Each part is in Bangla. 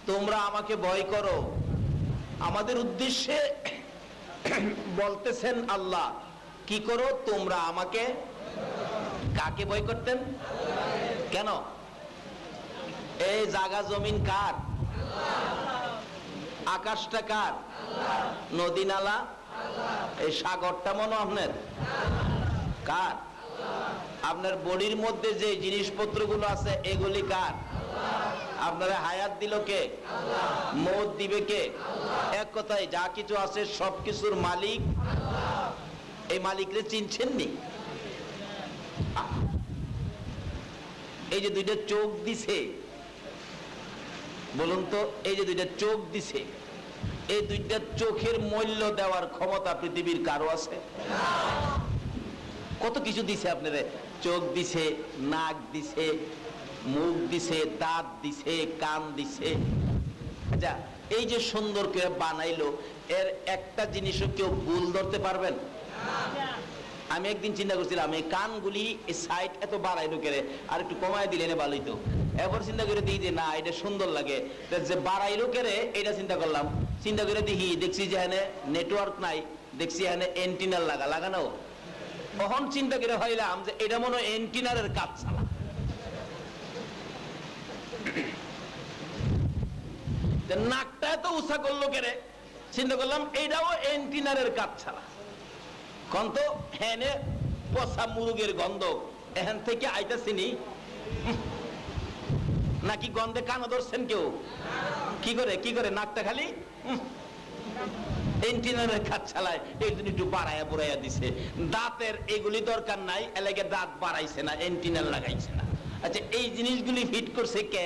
তোমরা আমাকে ভয় করো। আমাদের উদ্দেশ্যে বলতেছেন আল্লাহ, কি করো তোমরা আমাকে। কাকে ভয় করতেন? কেন? এই জায়গা জমিন কার? আকাশটা কার? নদী নালা এই সাগরটা মনে আপনার কার? আপনার বডির মধ্যে যে জিনিসপত্রগুলো আছে এগুলি কার? আপনারা হায়াত দিল কে? মৌত দিবে কে? এক কথায় যা কিছু আছে সবকিছুর মালিক এই মালিকরে চিনছেন নি? এই যে দুইটা চোখ দিছে, বলুন তো, এই যে দুইটা চোখ দিছে, এই দুইটা চোখের মূল্য দেওয়ার ক্ষমতা পৃথিবীর কারো আছে? কত কিছু দিছে আপনারে, চোখ দিছে, নাক দিছে, মুখ দিছে, দাঁত দিছে, কান দিছে। আচ্ছা, এই যে সুন্দর করে বানাইলো, এর একটা জিনিসও কেউ ভুল ধরতে পারবেন? আমি একদিন চিন্তা করছিলাম এই কানগুলি সাইড এত বাড়াইলো কেরে, আর একটু কমায় দিলে না ভালোই তো। এবার চিন্তা করে দিই যে না, এটা সুন্দর লাগে, যে বাড়াইলো কেরে এটা চিন্তা করলাম। চিন্তা করে দেখছি যে এখানে নেটওয়ার্ক নাই, দেখছি এখানে এন্টিনার লাগানো। তখন চিন্তা করে হইলাম যে এটা মনে হয় এন্টিনারের কাজ ছাড়া। নাকটা এত উঁচা করলো কেরে, চিন্তা করলাম এইটাও এন্টিনারের কাজ ছাড়া। কন্ত হেনে পচা মুরগের গন্ধ এখান থেকে আইতাছিনি, নাকি গন্ধে কানো ধরছেন কেউ? কি করে নাকটা খালি এন্টিনারের কাজ চালায়, এই জন্য একটু বাড়াইয়া বুড়াইয়া দিছে। দাঁতের এগুলি দরকার নাই, এলাকে দাঁত বাড়াইছে না, এন্টিনার লাগাইছে না। আচ্ছা, এই জিনিসগুলি ফিট করছে কে?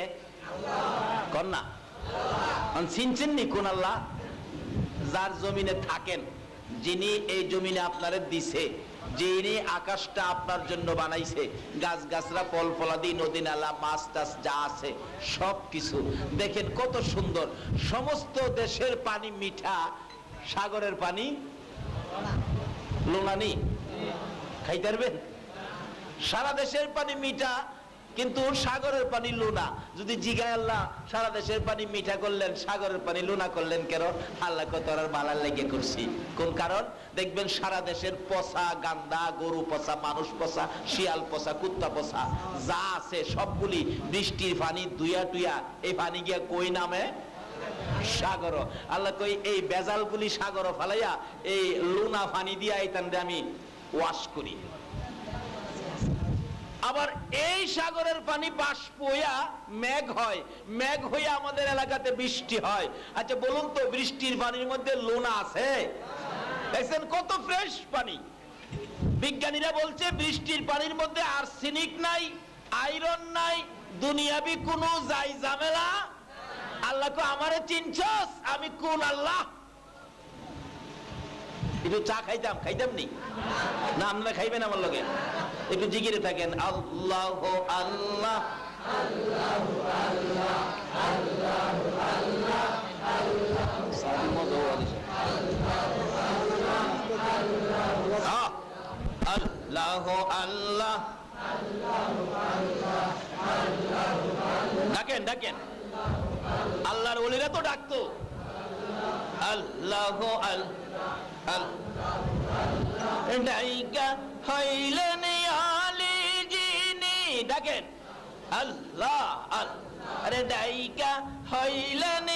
কন্যা চিনছেন নি কোন আল্লাহ? যার জমিনে থাকেন, যিনি এই জমিনে আপনারে দিছে, যিনি আকাশটা আপনার জন্য বানাইছে, গাছ গাছরা, ফল ফলাদি, নদী নালা, মাছ টাছ যা আছে সবকিছু দেখেন কত সুন্দর। সমস্ত দেশের পানি মিঠা, সাগরের পানি লোনানি, খাইতে পারবেন? সারা দেশের পানি মিঠা, কিন্তু সাগরের পানি লোনা। যদি জিগায় আল্লাহ সারা দেশের পানি মিঠা করলেন, সাগরের পানি লোনা করলেন কেন? আল্লাহ কত বালার লেগে করছি। কোন কারণ? দেখবেন সারা দেশের পচা গান্দা, গরু পচা, মানুষ পচা, শিয়াল পচা, কুত্তা পচা যা আছে সবগুলি বৃষ্টির পানি ধুইয়া টুইয়া এই পানি গিয়া কই নামে? সাগর। আল্লাহ কই এই বেজালগুলি সাগর ফালাইয়া এই লোনা পানি দিয়া আমি ওয়াশ করি। আবার এই সাগরের পানি বাষ্প হইয়া মেঘ হয়, মেঘ হইয়া আমাদের এলাকাতে বৃষ্টি হয়। আচ্ছা বলুন তো, বৃষ্টির পানির মধ্যে লোনা আছে? দেখছেন কত ফ্রেশ পানি। বিজ্ঞানীরা বলছে বৃষ্টির পানির মধ্যে আর্সেনিক নাই, আয়রন নাই, দুনিয়াবি কোনো যাই ঝামেলা। আল্লাহ কো আমারে চিনছস? আমি কোন আল্লাহ? একটু চা খাইতাম নি না? আপনারা খাইবেন আমার লগে? একটু জিকিরে থাকেন, আল্লাহ আল্লাহ আল্লাহ আল্লাহ আল্লাহ আল্লাহ আল্লাহ। ডাকেন ডাকেন, আল্লাহর ওলিরা তো ডাকতো আল্লাহ আল্লাহ। ডাইকা হইলেন আলী যিনি, ডাকেন আল্লাহ আল্লাহ। আরে ডাইকা হইলেন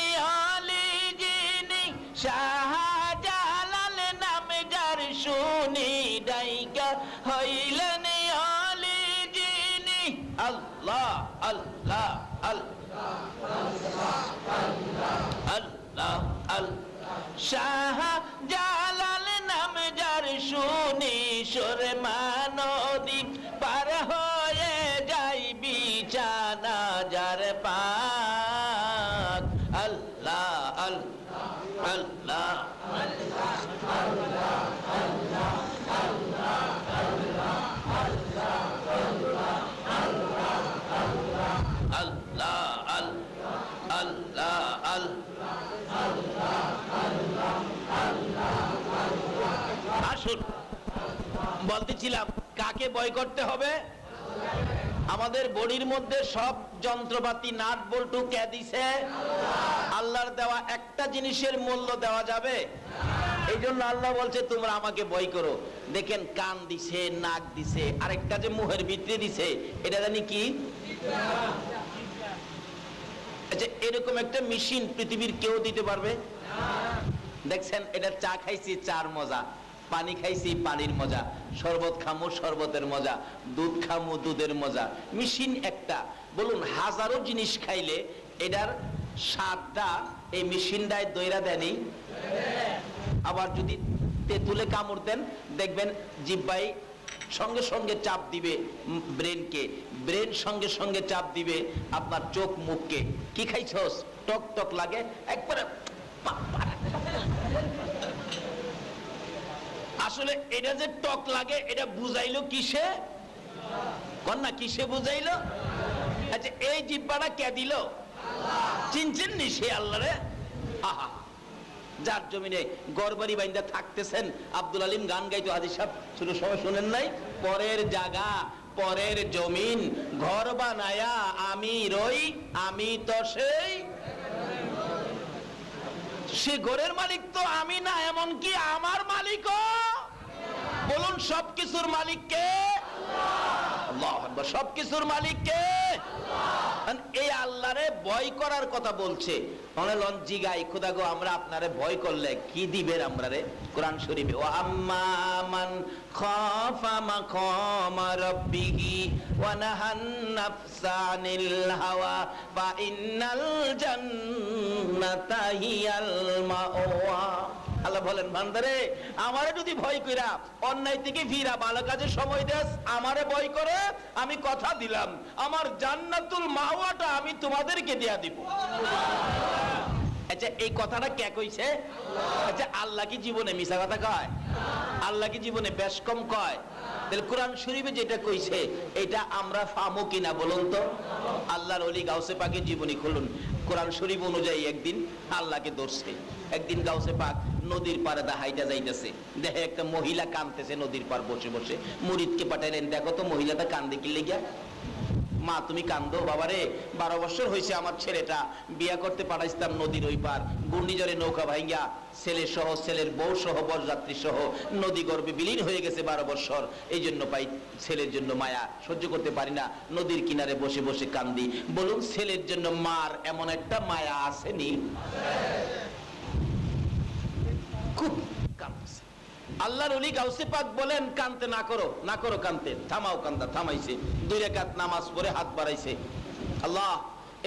আলী যিনি, শাহজালাল নাম যার শুনি। ডাইকা হইলেন আলী যিনি, আল্লাহ আল্লাহ আল্লাহ আল্লাহ আল্লাহ। শাহজালাল নাম যার শুনি, সুরমা নদী পার হয়ে যাই বিছানা যার পাক। আল্লাহ আল্লাহ আল্লাহ আল্লাহ আল্লাহ আল্লাহ আল্লাহ আল্লাহ আল্লাহ আল্লাহ আল্লাহ আল্লাহ। আসুন, বলতেছিলাম কাকে ভয় করতে হবে? আমাদের বডির মধ্যে সব যন্ত্রপাতি নাট বল্টু কে দিছে? একটা জিনিসের মূল্য দেওয়া যাবে? এই জন্য আল্লাহ বলছে তোমরা আমাকে ভয় করো। দেখেন কান দিছে, নাক দিছে, আরেকটা যে মুখের ভিতরে দিছে এটা জানি কি? আচ্ছা, এরকম একটা মেশিন পৃথিবীর কেউ দিতে পারবে? দেখছেন, এটা চা খাইছি চার মজা, পানি খাইছি পানির মজা, শরবত খামু শরবতের মজা, দুধ খামু দুধের মজা। মেশিন একটা। বলুন হাজারো জিনিস খাইলে এটার স্বাদটা এই মেশিনটায় দইরা দেয়নি? আবার যদি তেঁতুলে কামড় দেন দেখবেন জিহ্বায় সঙ্গে সঙ্গে চাপ দিবে ব্রেনকে, ব্রেন সঙ্গে সঙ্গে চাপ দিবে আপনার চোখ মুখকে। কি খাইছস? টক টক লাগে একবারে। আসলে এটা যে টক লাগে এটা বুঝাইলো কিসে? কন্যা কিসে বুঝাইলো? আচ্ছা, এই জিহ্বাটা কে দিল? চিনছেন নি সে আল্লাহ রে? আহা, যার জমিনে গড়বাড়ি বাইন্দা থাকতেছেন। আব্দুল আলিম গান গাইতো, হাজি সাহেব ছোট সময় শুনেন নাই? পরের জায়গা পরের জমিন ঘর বানায়া আমি রই, আমি তো সেই। সে ঘরের মালিক তো আমি না, এমনকি আমার মালিকও। বলুন সবকিছুর মালিক কে? আল্লাহ। সবকিছুর মালিক কে? এই আল্লাহরে ভয় করার কথা বলছে। জিগাই খোদা গো, আমরা আপনারে ভয় করলে কি দিবেন আমরা রে? কোরআন শরীফে ওয়া আম্মা মান খাফা মাকামা রাব্বিহি ওয়া নাহান নাফসা আনিল হাওয়া ফা ইন্নাল জান্নাতা হিয়াল মাওয়া। আল্লাহ বলেন বান্দারে, আমারে যদি ভয় কইরা অন্যায় থেকে ফিরা ভালো কাজে সময় দেস, আমারে ভয় করে, আমি কথা দিলাম আমার জান্নাতুল মাওয়াটা আমি তোমাদেরকে দেয়া দিব। আচ্ছা, এই কথাটা কে কইছে? আচ্ছা, আল্লাহ কি জীবনে মিছা কথা কয়? আল্লাহ কি জীবনে বেশ কম কয়? তাহলে কোরআন শরীফে যেটা কইছে এটা আমরা ফামো কিনা বলুন তো? আল্লাহর ওলি গাউসে পাকের জীবনী খুলুন, কোরআন শরীফ অনুযায়ী একদিন আল্লাহকে ধরছে। একদিন গাউসে পাক নদীর পাড়ে হাইটা যাইতেছে, দেখে একটা মহিলা কাঁদতেছে নদীর পার বসে বসে। মুরিদকে পাঠাইলেন, দেখো তো মহিলাটা কান্দে কি লেগা? মা তুমি কান্দো? বাবারে 12 বছর হয়েছে আমার ছেলেটা বিয়া করতে পাঠাইছিলাম নদীর ওই পার, ঘূর্ণিঝড়ে নৌকা ভাঙ্গা ছেলে সহ ছেলের বউ সহ বরযাত্রী সহ নদী গর্ভে বিলীন হয়ে গেছে 12 বছর। এই জন্য পাই ছেলের জন্য মায়া সহ্য করতে পারি না, নদীর কিনারে বসে বসে কান্দি। বলুন ছেলের জন্য মার এমন একটা মায়া আসেনি? খুব কাঁদতেছে। আল্লাহর ওলি গাউসে পাক বলেন কানতে না করো, না করো কানতে, থামাও কান্দা। থামাইছে, 2 রাকাত নামাজ পড়ে হাত বাড়াইছে। আল্লাহ,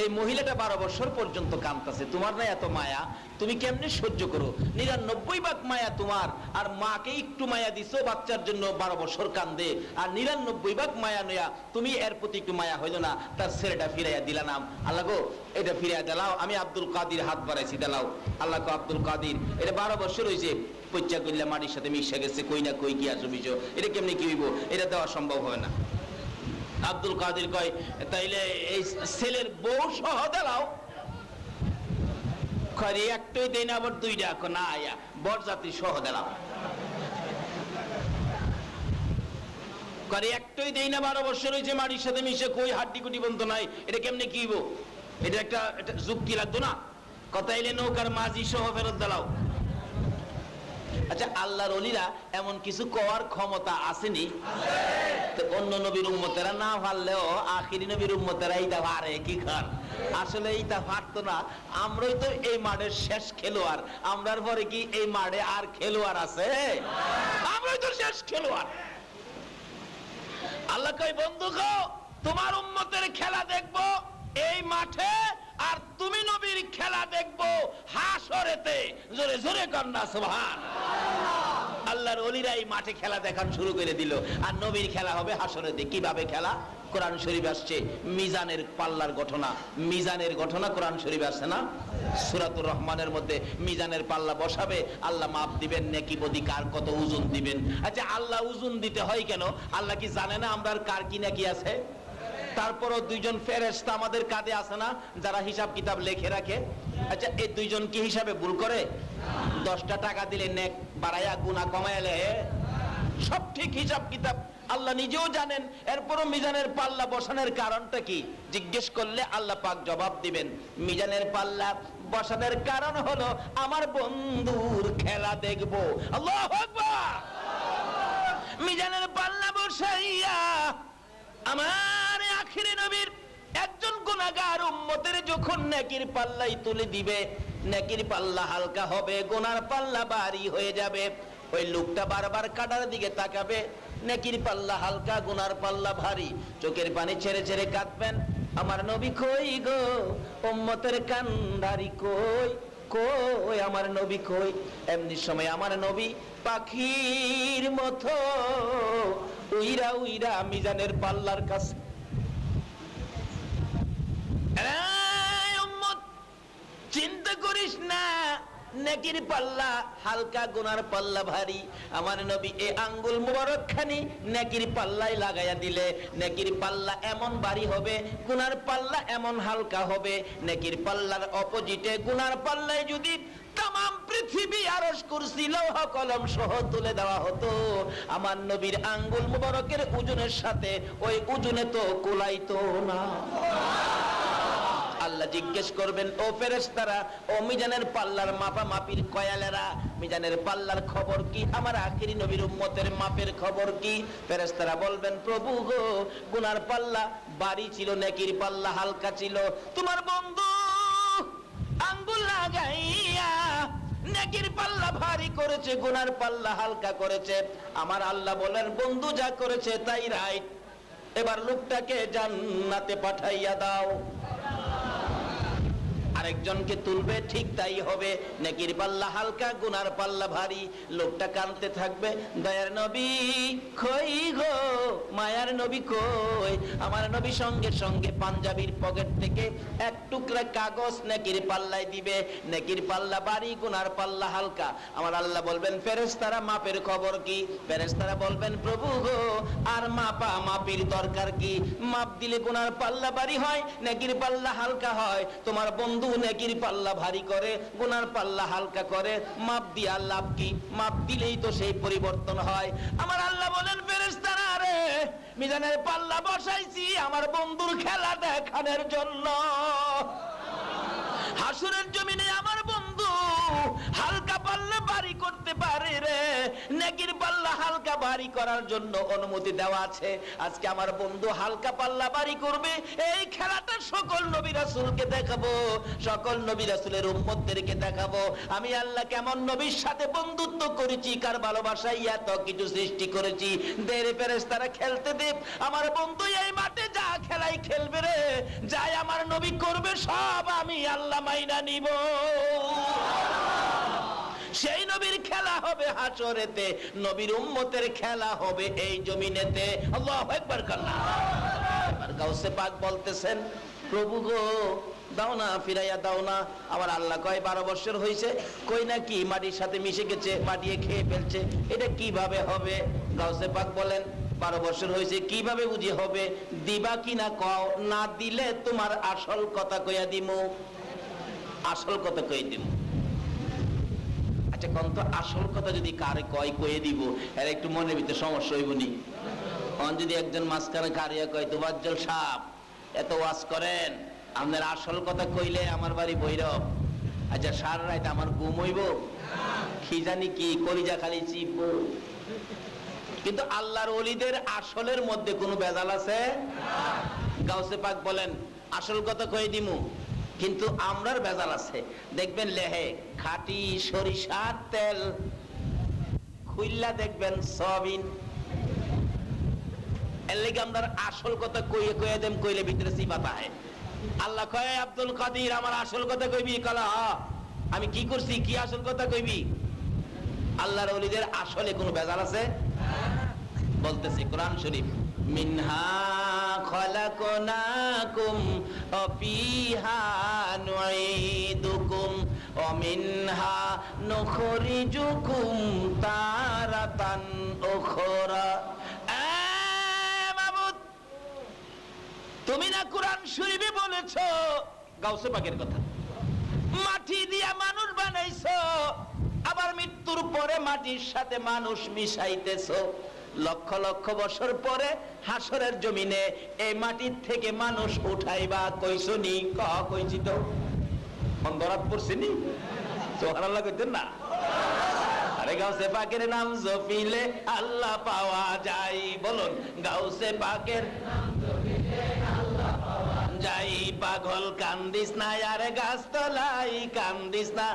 এই মহিলাটা 12 বছর পর্যন্ত কাঁদতেছে, তোমার না এত মায়া, তুমি কেমনে সহ্য করো? 99 ভাগ মায়া তোমার, আর মাকে একটু মায়া দিছো বাচ্চার জন্য 12 বছর কান্দে, আর 99 ভাগ মায়া নয়া তুমি এর প্রতি একটু মায়া হইল না, তার ছেলেটা ফিরাইয়া দিলা নাম। আল্লাহ গো, এটা ফিরাইয়া দিলাও। আমি আব্দুল কাদির হাত বাড়াইছি, দিলাও। আল্লাহ গো, আব্দুল কাদির এটা 12 বছর হয়েছে, পচ্চা করলে মাটির সাথে মিশে গেছে, কই না কই কি আসো বিষয়, এটা কেমনি কি হইব? এটা দেওয়া সম্ভব হয় না। আব্দুল কাদির কয় তাইলে এই ছেলের বউ সহ দিলাও। খরে একটাই দেয় না, আবার 2টা না আয়া বরযাত্রী সহ দিলাম। করে একটাই দেই না, 12 বছর হয়েছে মাটির সাথে মিশে, কই হাড্ডি কুটি বন্ধ নাই, এটা কেমনে কি হইব? এটা একটা যুক্তি লাগতো না? কথা এলে নৌকার মাঝি সহ ফেরত দিলাও। আচ্ছা, আল্লাহর ওলিরা এমন কিছু কওয়ার ক্ষমতা আসেনি? তো অন্য নবীর উম্মতেরা না পারলেও আখিরি নবীর উম্মতেরা এইটা পারে কি খান? আসলে এইটা পারতো না। আমরাই তো এই মাঠের শেষ খেলোয়াড়, আমরার পরে কি এই মাঠে আর খেলোয়াড় আছে? আমরাই তো শেষ খেলোয়াড়। আল্লাহ কই বন্ধু গো, তোমার উম্মতের খেলা দেখবো এই মাঠে, আর তুমি নবীর খেলা দেখবো হাসরেতে। জোরে জোরে কন্যা সুবহান। আল্লাহর ওলিরা এই মাঠে খেলা দেখান শুরু করে দিল, আর নবীর খেলা হবে হাসরেতে। কিভাবে খেলা? কোরআন শরীফ আসছে মিজানের পাল্লার ঘটনা। মিজানের ঘটনা কোরআন শরীফ আসছে না? সূরাতুর রহমানের মধ্যে মিজানের পাল্লা বসাবে, আল্লাহ মাপ দিবেন, নেকি বদি কার কত ওজন দিবেন। আচ্ছা, আল্লাহ ওজন দিতে হয় কেন? আল্লাহ কি জানে না আমরা কার কি নাকি আছে? তারপরও 2জন ফেরেশতা আমাদের কাঁধে আছে না, যারা হিসাব কিতাব লিখে রাখে। আচ্ছা, এই 2জন কি হিসাবে ভুল করে? 10টা টাকা দিলে নেক বাড়াইয়া গুনাহ কমাইলে সব ঠিক হিসাব কিতাব আল্লাহ নিজেও জানেন। এরপরও মিজানের পাল্লা বসানোর কারণটা কি জিজ্ঞেস করলে আল্লাহ পাক জবাব দিবেন। মিজানের পাল্লা বসানোর কারণ হলো আমার বন্ধুর খেলা দেখবো। আল্লাহু আকবার। মিজানের পাল্লা বসাইয়া আমার আখিরে নবীর একজন গুনাহগার উম্মতের যখন নেকির পাল্লাই তুলে দিবে, নেকির পাল্লা হালকা হবে, গুনার পাল্লা ভারী হয়ে যাবে। ওই লোকটা বারবার কাটার দিকে তাকাবে, নেকির পাল্লা হালকা, গুনার পাল্লা ভারী, চোখের পানি ছেড়ে ছেড়ে কাঁদবেন, আমার নবী কই গো, উম্মতের কান্ডারি কই, কই আমার নবী কই। এমনি সময় আমার নবী পাখির মতো উইরা উইরা মিজানের পাল্লার কাছে, চিন্তা করিস না, নেকির পাল্লা হালকা, গুনার পাল্লা ভারী। আমার নবী এই আঙ্গুল মুবারক খানি নেকির পাল্লায় লাগাইয়া দিলে নেকির পাল্লা এমন ভারী হবে, গুনার পাল্লা এমন হালকা হবে। নেকির পাল্লার অপোজিটে গুনার পাল্লায় যদি তামাম পৃথিবী আরশ কুরসি লৌহ কলম সহ তুলে দেওয়া হতো, আমার নবীর আঙ্গুল মুবারকের ওজনের সাথে ওই ওজনে তো কুলাইতো না। আল্লাহ জিজ্ঞেস করবেন, ও ফেরেশতারা, ও মিজানের পাল্লার মাপা মাপির কয়ালেরা, মিজানের পাল্লার খবর কি? আমার আখিরি নবীর উম্মতের মাপের খবর কি? ফেরেশতারা বলবেন, প্রভু গো, গুনার পাল্লা ভারী ছিল, নেকির পাল্লা হালকা ছিল। তোমার বন্ধু আঙ্গুল লাগাইয়া নেকির পাল্লা ভারী করেছে, গুনার পাল্লা হালকা করেছে। আমার আল্লাহ বলেন, বন্ধু যা করেছে তাই রাইট, এবার লোকটাকে জান্নাতে পাঠাইয়া দাও। আরেকজনকে তুলবে, ঠিক তাই হবে, নেকির পাল্লা হালকা, গুনার পাল্লা ভারী। লোকটা কাঁদতে থাকবে, দয়ার নবী কই গো, মায়ার নবী কই। আমার নবী সঙ্গে সঙ্গে পাঞ্জাবির পকেট থেকে এক টুকরা কাগজ নেকির পাল্লায় দিবে, নেকির পাল্লা ভারী, গুনার পাল্লা হালকা। আমার আল্লাহ বলবেন, ফেরেশতারা মাপের খবর কি? ফেরেশতারা বলবেন, প্রভু গো, আর মাপা মাপির দরকার কি? মাপ দিলে গুনার পাল্লা ভারী হয়, নেকির পাল্লা হালকা হয়। তোমার বন্ধু নেকির পাল্লা ভারী করে, গুনার পাল্লা হালকা করে, মাপ দিয়া লাভ কি? মাপ দিলেই তো সেই পরিবর্তন হয়। আমার আল্লাহ বলেন, ফেরেশতারা রে, মিজানের পাল্লা বসাইছি আমার বন্ধুর খেলা দেখানোর জন্য। হাসরের জমিনে আমার বন্ধু হালকা পাল্লা ভারী করতে পারে রে, নেকির পাল্লা হালকা ভারী করার জন্য অনুমতি দেওয়া আছে। আজকে আমার বন্ধু হালকা পাল্লা ভারী করবে, এই খেলাটা সকল নবী রাসূলকে দেখাবো, সকল নবী রাসূলের উম্মতদেরকে দেখাবো আমি আল্লাহ কেমন নবীর সাথে বন্ধুত্ব করেছি, কার ভালোবাসায় এত কিছু সৃষ্টি করেছি। দেরে ফেরেশতারা খেলতে দে, আমার বন্ধু এই মাঠে যা খেলাই খেলবে রে, যাই আমার নবী করবে সব আমি আল্লাহ মাইনা নিব। সেই নবীর খেলা হবে হাসরেতে, নবীর উম্মতের খেলা হবে এই জমিনেতে। আল্লাহু আকবার। এবার গাউসে পাক বলতেছেন, প্রভু গো, দাও না, ফিরাইয়া দাও না। আমার আল্লাহ কয় 12 বছর হয়েছে, কই না কি মাটির সাথে মিশে গেছে, মাটিয়ে খেয়ে ফেলছে, এটা কিভাবে হবে? গাউসে পাক বলেন, 12 বছর হয়েছে, কিভাবে বুঝি হবে? দিবা কিনা কও, না দিলে তোমার আসল কথা কইয়া দিমু। আসল কথা কইয়া দিমু। আচ্ছা কোন তো আসল কথা যদি কারে কয় কয়ে দিব, এর একটু মনের ভিতরে সমস্যা হইব নি? যদি একজন মাঝখানে কারিয়া কয়, তোবাজ্জল সাহেব এত ওয়াজ করেন, আপনার আসল কথা কইলে আমার বাড়ি ভৈরব, আচ্ছা সারা রাত আমার ঘুম হইব, কি জানি কি কলিজা খালি চিপব। কিন্তু আল্লাহর ওলিদের আসলের মধ্যে কোনো ভেজাল আছে? গাউসে পাক বলেন, আসল কথা কয়ে দিমু, কিন্তু আমরার ভেজাল আছে। দেখবেন লেহে খাঁটি সরিষার তেল, খুইল্লা দেখবেন সয়াবিন। এর লেগে আমরা আসল কথা কইয়ে কইয়ে দেম, কইলে ভিতরে সিবাতা হয়। আল্লাহ কয়, আব্দুল কাদির আমার আসল কথা কইবি? কলা আমি কি করছি, কি আসল কথা কইবি? আল্লাহর ওলিদের আসলে কোনো ভেজাল আছে? বলতেছি কোরআন শরীফ, মিনহা খলাকনাকুম ওয়া ফিহা নুঈদুকুম ওয়া মিনহা নুখরিজুকুম তারাতান উখরা। মাবুদ, তুমি না কোরআন শরীফে বলেছো, গাউসে পাকের কথা, মাটি দিয়া মানুষ বানাইছো, আবার মৃত্যুর পরে মাটির সাথে মানুষ মিশাইতেছো। লক্ষ লক্ষ বছর পরে হাসরের জমিনে এই মাটির থেকে মানুষ উঠাইবা, কইছনি? কইছি তো। ধরাত পড়ছিনি, সুবহানাল্লাহ কইতেন না? আরে গাউসে পাকের নাম জপিলে আল্লাহ পাওয়া যায়, বলুন গাউসে পাকের নাম জপিলে আল্লাহ পাওয়া যায়। পাগল কান্দিস না আরে গাছতলাই কান্দিস না,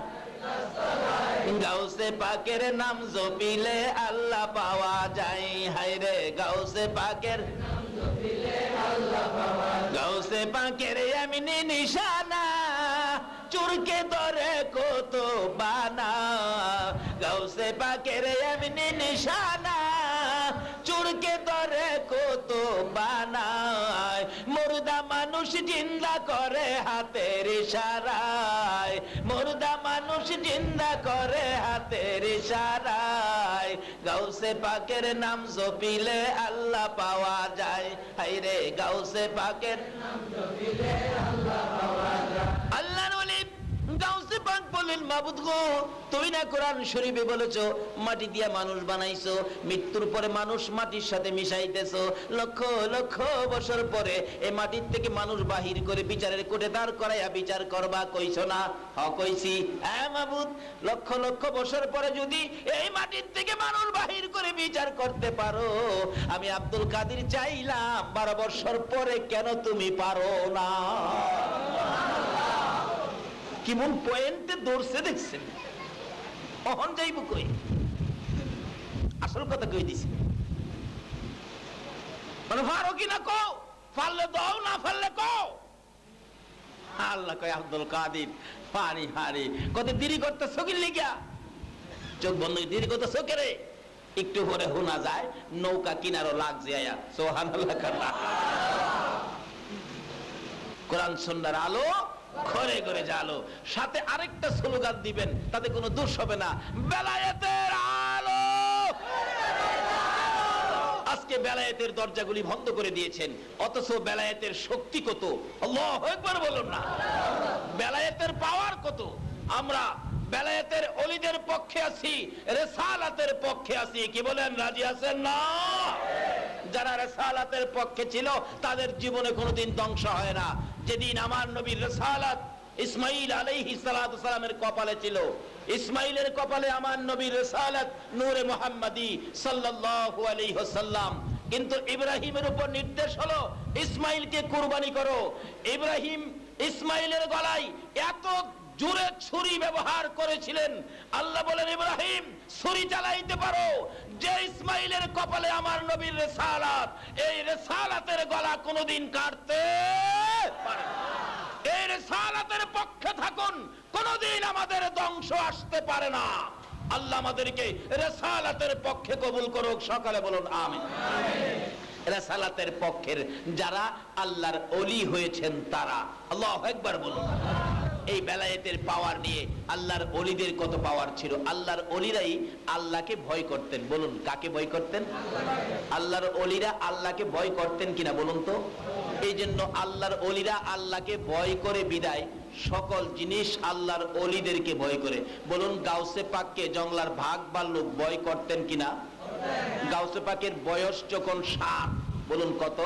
গাউসে পাকের নাম জপিলে আল্লাহ পাওয়া যায়। হায়রে গাউসে পাকের নাম জপিলে আল্লাহ পাওয়া যায়। গাউসে পাকের এমনি নিশানা চুরকে ধরে কত বানা, গাউসে পাকের এমনি নিশানা চুরকে ধরে কত বানায়। মুর্দা মানুষ জিন্দা করে হাতের ইশারায়, মুর্দা মানুষ জিন্দা করে হাতের ইশারায়। গাউসে পাকের নাম জপিলে আল্লাহ পাওয়া যায়। হায়রে গাউসে পাকের নাম জপিলে আল্লাহ পাওয়া যায়। আল্লাহর ওলি গাউসে পাক বলেন, মাবুদ গো তুমি না কোরআন শরীফে বলেছো মাটি দিয়া মানুষ বানাইছো, মৃত্যুর পরে মানুষ মাটির সাথে মিশাইতেছো, লক্ষ লক্ষ বছর পরে এই মাটির থেকে মানুষ বাহির করে বিচারের কোটে দাঁড় করাইয়া বিচার করবা, কইছো না? হ্যাঁ কইছি। হ্যাঁ মাবুদ, লক্ষ লক্ষ বছর পরে যদি এই মাটির থেকে মানুষ বাহির করে বিচার করতে পারো, আমি আব্দুল কাদের চাইলাম 12 বছর পরে কেন তুমি পারো না? কেমন পয়েন্টে দৌড়ছে দেখছেন? অহন যাইব কই? আসল কথা কই দিছি, মানে পারো কিনা কও, পারলে দাও, না পারলে কও। আল্লাহ কয় আব্দুল কাদের পানি হারি কত দেরি করতেছ কি লিগা? চোখ বন্ধ দেরি করতেছ কে রে? একটু পরে শোনা যায় নৌকা কিনারও লাগছে আয়া। সুবহানাল্লাহ। কোরআন সুন্নাহর আলো ঘরে ঘরে জালো, সাথে আরেকটা স্লোগান দিবেন, তাতে কোনো দোষ হবে না, বেলায়েতের আলো। আজকে বেলায়েতের দরজাগুলি বন্ধ করে দিয়েছেন, অথচ বেলায়েতের শক্তি কত, আল্লাহু আকবার বলুন না? বেলায়েতের পাওয়ার কত। আমরা বেলায়েতের ওলিদের পক্ষে আছি, রিসালাতের পক্ষে আছি। কি বলেন, রাজি আছেন না? যারা রিসালাতের পক্ষে ছিল তাদের জীবনে কোনোদিন ধ্বংস হয় না। যেদিন আমার নবীর রিসালাত ইসমাঈল আলাইহিস সালাতু সালামের কপালে ছিল, ইসমাঈলের কপালে আমার নবীর রিসালাত নূরে মুহাম্মাদি সাল্লাল্লাহু আলাইহি ওয়াসাল্লাম, কিন্তু ইব্রাহিমের উপর নির্দেশ হলো ইসমাঈলকে কুরবানি করো। ইব্রাহিম ইসমাঈলের গলায় এত জোরে ছুরি ব্যবহার করেছিলেন, আল্লাহ বলেন ইব্রাহিম ছুরি চালাইতে পারো, যে ইসমাঈলের কপালে আমার নবীর রিসালাত, এই রিসালাতের গলা কোনোদিন কাটতে পারে না। এই রিসালাতের পক্ষে থাকুন, কোনোদিন আমাদের ধ্বংস আসতে পারে না। আল্লাহ আমাদেরকে রিসালাতের পক্ষে কবুল করুক, সকালে বলুন আমিন। রিসালাতের পক্ষের যারা আল্লাহর ওলি হয়েছেন তারা, আল্লাহু আকবার বলুন। এই বেলায়েতের পাওয়ার নিয়ে আল্লাহর ওলিদের কত পাওয়ার ছিল। আল্লাহর ওলিরাই আল্লাহকে ভয় করতেন। বলুন কাকে ভয় করতেন? আল্লাহর ওলিরা আল্লাহকে ভয় করতেন কিনা বলুন তো? এই জন্য আল্লাহর ওলিরা আল্লাহকে ভয় করে বিদায় সকল জিনিস আল্লাহর ওলিদেরকে ভয় করে। বলুন গাউসে পাককে জংলার ভাগ বাল্লুক ভয় করতেন কিনা? গাউসে পাকের বয়স যখন 7, বলুন কত?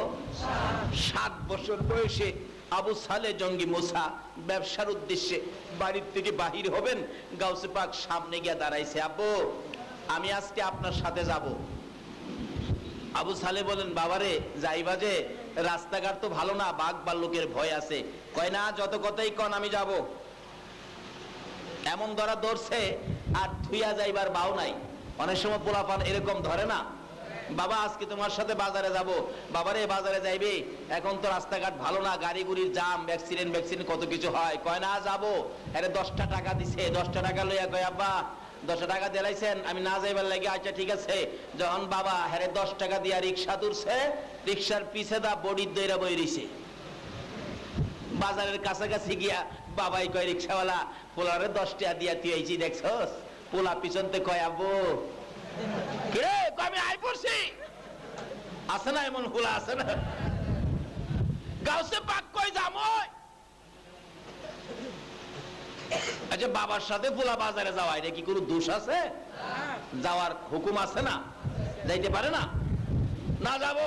7 বছর বয়সে আবু সালে জঙ্গি মুসা ব্যবসার উদ্দেশ্যে বাড়ির থেকে বাহির হবেন, গাউসে পাক সামনে গিয়ে দাঁড়াইছে, আব্বু আমি আজকে আপনার সাথে যাব। আবু সালে বলেন, বাবারে যাইবা যে, রাস্তাঘাট তো ভালো না, বাঘ ভাল্লুকের ভয় আছে। কয় না, যত কথাই কন আমি যাব। এমন ধরা ধরছে আর থুইয়া যাইবার বাও নাই। অনেক সময় পোলাপান এরকম ধরে না, বাবা আজকে তোমার সাথে বাজারে যাব। বাবারে বাজারে যাইবে, এখন তো রাস্তাঘাট ভালো না, গাড়ি গুড়ির জাম, অ্যাক্সিডেন্ট কত কিছু হয়। কয় না যাবো। আরে 10টা টাকা দিছে, 10টা টাকা লইয়া কয় আব্বা 10 টাকা দিলাইছেন, আমি না যাইবার লাগে। আচ্ছা ঠিক আছে। যখন বাবা হ্যাঁ 10 টাকা দিয়া রিক্সা তুলছে, রিক্সার পিছে দা বডির দইরা বই রইছে। বাজারের কাছাকাছি গিয়া বাবাই কয় রিক্সাওয়ালা, পোলারে 10 টাকা দিয়া তুই আইছি দেখছস? পোলা পিছনতে কয় আব্বু কে, আমি আই পড়ছি। আছে না এমন পোলা, আছে না? গাউসে পাক কই যামই। আচ্ছা বাবার সাথে পোলা বাজারে যাওয়া এটা কি কোনো দোষ আছে? যাওয়ার হুকুম আছে না? যাইতে পারে না? না যাবো।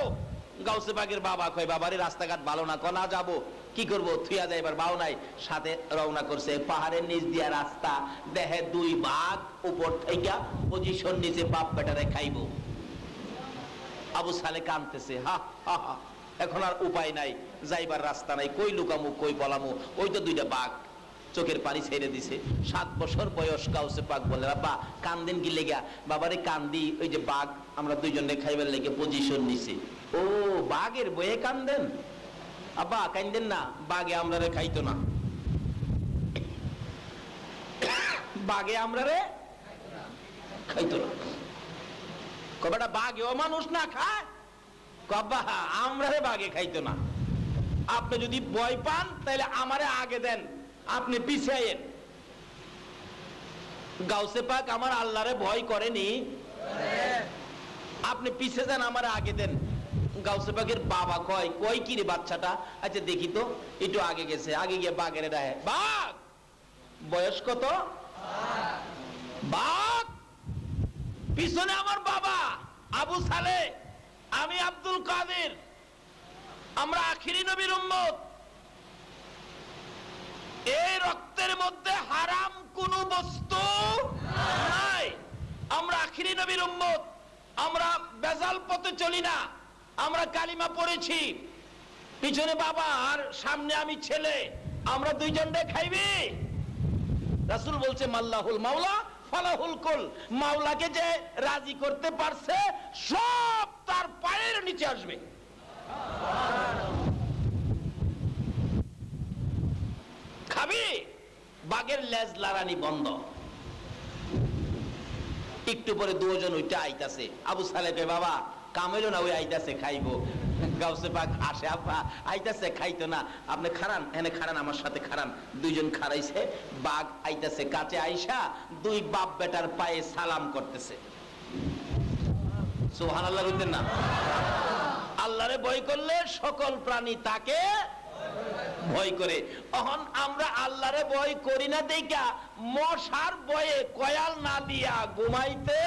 গাউসে পাকের বাবা কয় বাবারে রাস্তাঘাট ভালো না, কনা যাবো কি করবো, থুয়া যায় এবার বাও নাই, সাথে রওনা করছে। পাহাড়ের নিচ দিয়া রাস্তা, দেখে দুই বাঘ উপর থেকে পজিশন নিচে বাপ বেটারে খাইবো। আবু সালে কাঁদতেছে, হা হা হা, এখন আর উপায় নাই, যাইবার রাস্তা নাই, কই লুকামু কই পলামু, ওই তো দুইটা বাঘ। চোখের পানি ছেড়ে দিছে। 7 বছর বয়স গাউসে পাক বলে, বাবা কান্দেন কি লেগা? বাবারে কান্দি, ওই যে বাঘ আমরা দুইজনে খাইবার লেগে পজিশন নিছে। ও বাঘের বয়ে কান্দেন? আব্বা কান্দেন না, বাঘে আমরা রে খাইতো না, বাঘে আমরা রে খাইতো না। কবেটা বাঘেও মানুষ না খায়? কব্বা আমরা রে বাঘে খাইতো না। আপনি যদি ভয় পান তাহলে আমারে আগে দেন, আপনি পিছাইয়েন। গাউসে পাক আমার আল্লাহরে ভয় করেনি, আপনি পিছে যান, আমার আগে দেন। গাউসে পাকের বাবা কয়, কই কি রে বাচ্চাটা? আচ্ছা দেখি তো, একটু আগে গেছে, আগে গিয়ে বাঘের ডাহে, বাঘ বয়স কত? বাঘ পিছনে আমার বাবা আবু সালে, আমি আব্দুল কাদের, আমরা আখিরি নবীর উম্মত। এই রক্তের মধ্যে হারাম কোন বস্তু নাই, আমরা আখিরি নবীর উম্মত, আমরা বেজাল পথে চলি না, আমরা কালিমা পড়েছি। পিছনে বাবা আর সামনে আমি ছেলে, আমরা দুইজন খাইবি। রাসূল বলছে মাল্লাহুল মাওলা ফালাহুল কুল, মাওলাকে যে রাজি করতে পারছে সব তার পায়ের নিচে আসবে। খাবি? বাঘের লেজ লারানি বন্ধ। একটু পরে দুজন ওইটা আইতাছে। আবু সালে কয়, বাবা কামেলো না, ওই আইতাছে খাইবো। গাউসে পাক আসে, আব্বা আইতাছে খাইতো না, আপনি খারান, এনে খারান, আমার সাথে খারান। দুইজন খারাইছে, বাঘ আইতাছে, কাছে আইসা দুই বাপ বেটার পায়ে সালাম করতেছে। সুবহানাল্লাহ বলতেন না? আল্লাহরে ভয় করলে সকল প্রাণী তাকে ভয় করে। এখন আমরা আল্লাহরে ভয় করি না দেখা মশার ভয়ে কয়াল না দিয়া ঘুমাইতে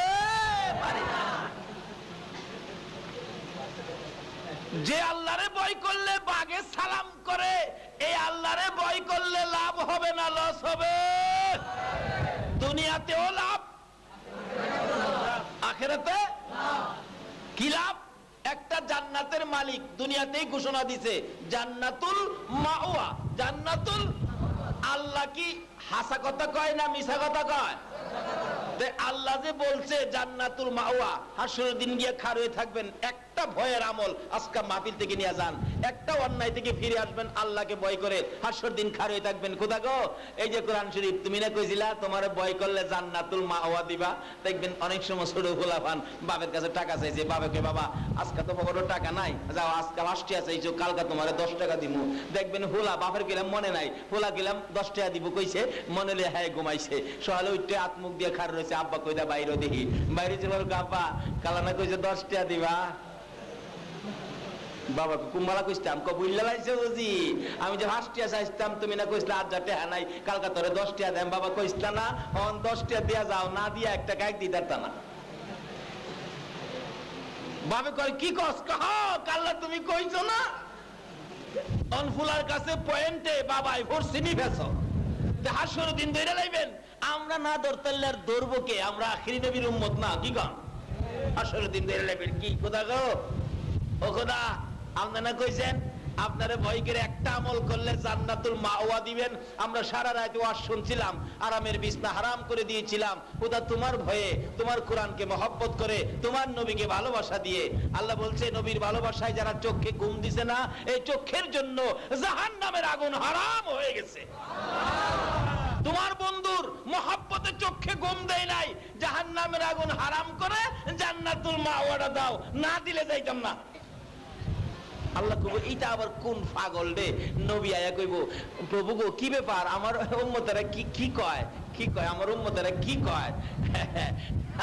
পারি না। যে আল্লাহরে ভয় করলে বাঘে সালাম করে, এই আল্লাহরে ভয় করলে লাভ হবে না লস হবে? দুনিয়াতেও লাভ, আখিরাতে কি লাভ? একটা জান্নাতের মালিক দুনিয়াতেই ঘোষণা দিছে, জান্নাতুল মাওয়া, জান্নাতুল। আল্লাহ কি হাসা কথা কয় না মিছা কথা কয়? আল্লাহ যে বলছে জান্নাতুল মাওয়া, হাসরের দিন গিয়ে খাড় হয়ে থাকবেন। একটা ভয়ের আমল আজকে মাহফিল থেকে নিয়ে যান, একটা অন্যায় থেকে ফিরে আসবেন আল্লাহকে ভয় করে, হাসরের দিন খাড় হয়ে থাকবেন। কোথা গো? এই যে কোরআন শরীফ, তুমি না কইছিলা তোমারে ভয় করলে জান্নাতুল মাওয়া দিবা। দেখবেন অনেক সময় ছোট গোলাপান বাপের কাছে টাকা চাইছে, বাবাকে বাবা আজকে তো বড় টাকা নাই, যাও আজকে 5 টাকা চাইছো, কালকে তোমারে 10 টাকা দিব। দেখবেন হোলা বাপের গেলাম মনে নাই, হোলা গেলাম 10 টাকা দিব কইছে, মনে লে হ্যাঁ ঘুমাইছে। সকালে উঠতে আত্মুখ দিয়ে খাড় রয়েছে, আব্বা কইদা বাইরে দেখি, বাইরে ছিল আব্বা কালানা কইছে 10 টাকা দিবা। বাবাকে কুম্বালা কইতাম, কবুল্লা লাইছে বুঝি, আমি যে 5 টাকা চাইতাম, তুমি না কইছলা 8 টাকা নাই, কালকা তোরে 10 টাকা দেন। বাবা কইছলা না, অন 10 টাকা দিয়া যাও, না দিয়া 1 টাকা এক দিতা না। বাবে কয় কি কস? কহ কাল্লা তুমি কইছো না, অনফুলার কাছে পয়েন্টে বাবাই ফরসিনি ফেছো, হাসর দিন ধরে লাইবেন। আমরা না ধরতালে আর ধরবো কে? আমরা আখিরি নবীর উম্মত না, কি কন? হাসর দিন ধরে লাইবেন কি? কোথা গো? ও খোদা, আপনারা কইছেন আপনারে ভয় করে একটা আমল করলে জান্নাতুল মাওয়া দিবেন। আমরা সারা রাত ওয়াজ শুনছিলাম, আরামের বিছনা হারাম করে দিয়েছিলাম। খোদা তোমার ভয়ে, তোমার কোরআনকে মহব্বত করে, তোমার নবীকে ভালোবাসা দিয়ে। আল্লাহ বলছে নবীর ভালোবাসায় যারা চোখে ঘুম দিছে না, এই চোখের জন্য জাহান্নামের আগুন হারাম হয়ে গেছে। তোমার বন্ধুর মহব্বতে চোখে ঘুম দেয় নাই, জাহান্নামের আগুন হারাম করে জান্নাতুল মাওয়াটা দাও, না দিলে যাইতাম না। আল্লাহ কইব এইটা আবার কোন পাগল রে? নবী আয়া কইব, প্রভু গো কি ব্যাপার, আমার উম্মতেরা কি কয়, কি কয়, আমার উম্মতেরা কি কয়?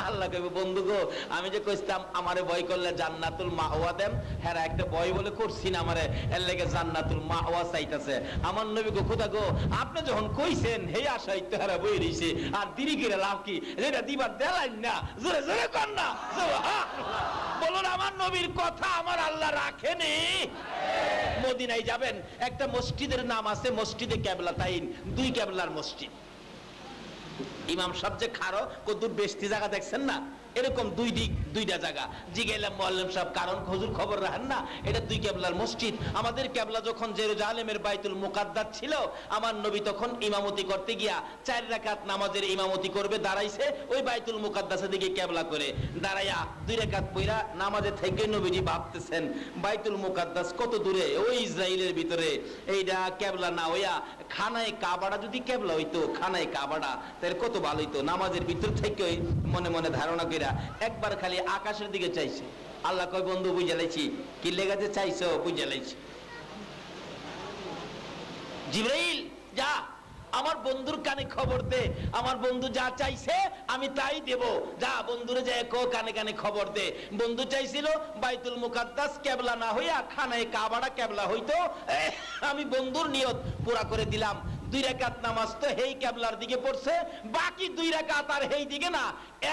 আল্লাহ কইব, বন্ধু গো আমি যে কইতাম আমারে ভয় করলে জান্নাতুল মাওয়া দেন, হ্যাঁ একটা ভয় বলে করছি না, আমারে এর লেগে জান্নাতুল মাওয়া চাইতাছে। আমার নবী গো, খোদা গো আপনি যখন কইছেন হে আশাই তো হারা বই রইছে, আর দেরি করে লাভ কি, যেটা দিবার দেলাইন না, জোরে জোরে কর না সুবহানাল্লাহ। বলুন আমার নবীর কথা আমার আল্লাহ রাখেনি? মদিনায় যাবেন, একটা মসজিদের নাম আছে মসজিদে কেবলাতাইন, দুই কেবলার মসজিদ। ইমাম সাহেব যে খারো কদ্দুর বেশি জায়গা দেখছেন না, এরকম দুই দিক দুইটা জায়গা। জিগাইলাম মুআল্লিম সাহেব কারণ হুজুর খবর রাখেন না, এটা দুই কেবলার মসজিদ। আমাদের কেবলা যখন জেরুজালেমের বাইতুল মুকাদ্দাস ছিল, আমার নবী তখন ইমামতি করতে গিয়া 4 রাকাত নামাজের ইমামতি করবে, দাঁড়াইছে ওই বাইতুল মুকাদ্দাসের দিকে কেবলা করে দাঁড়াইয়া 2 রাকাত পড়া নামাজে থেকে নবীজি ভাবতেছেন বাইতুল মুকাদ্দাস কত দূরে, ওই ইসরাইলের ভিতরে, এইটা কেবলা না হইয়া খানায় কাবাটা যদি কেবলা হইতো, খানায় কাবাটা তাহলে কত ভালো হইতো। নামাজের ভিতর থেকে মনে মনে ধারণা কইরা একবার খালি আকাশের দিকে চাইছে। আল্লাহ কয়, বন্ধু বুঝে লাইছি, কি লেগে যে চাইছো বুঝে লাইছি। জিবরাইল যা আমার বন্ধুর কানে খবর দে, আমার বন্ধু যা চাইছে আমি তাই দেব, যা বন্ধুরে যায় কানে কানে খবর দে। বন্ধু চাইছিল বাইতুল মুকাদ্দাস কেবলা না হইয়া খানায় কাবাটা কেবলা হইতো, আমি বন্ধুর নিয়ত পুরা করে দিলাম। 2 রাকাত নামাজ তো হেই কেবলার দিকে পড়ছে, বাকি 2 রাকাত আর হেই দিকে না,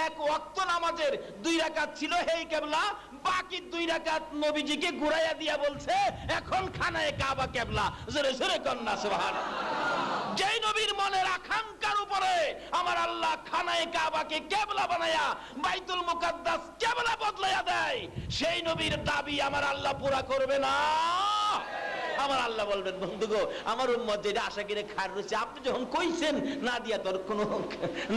এক ওয়াক্ত নামাজের 2 রাকাত ছিল হেই কেবলা, বাকি 2 রাকাত নবীজিকে ঘুরাইয়া দিয়া বলছে এখন খানায় কাবা কেবলা। জোরে জোরে কন্যা সুবহানাল্লাহ। যেই নবীর মনের আকাঙ্ক্ষার উপরে আমার আল্লাহ খানায় কাবাকে কেবলা বানায়া বাইতুল মুকাদ্দাস কেবলা বদলাইয়া দেয়, সেই নবীর দাবি আমার আল্লাহ পুরা করবে না? আমার আল্লাহ বলবেন, বন্ধু গো আমার উম্মত যেটা আশা করে খার রয়েছে, আপনি যখন কইছেন না দিয়া তোর কোন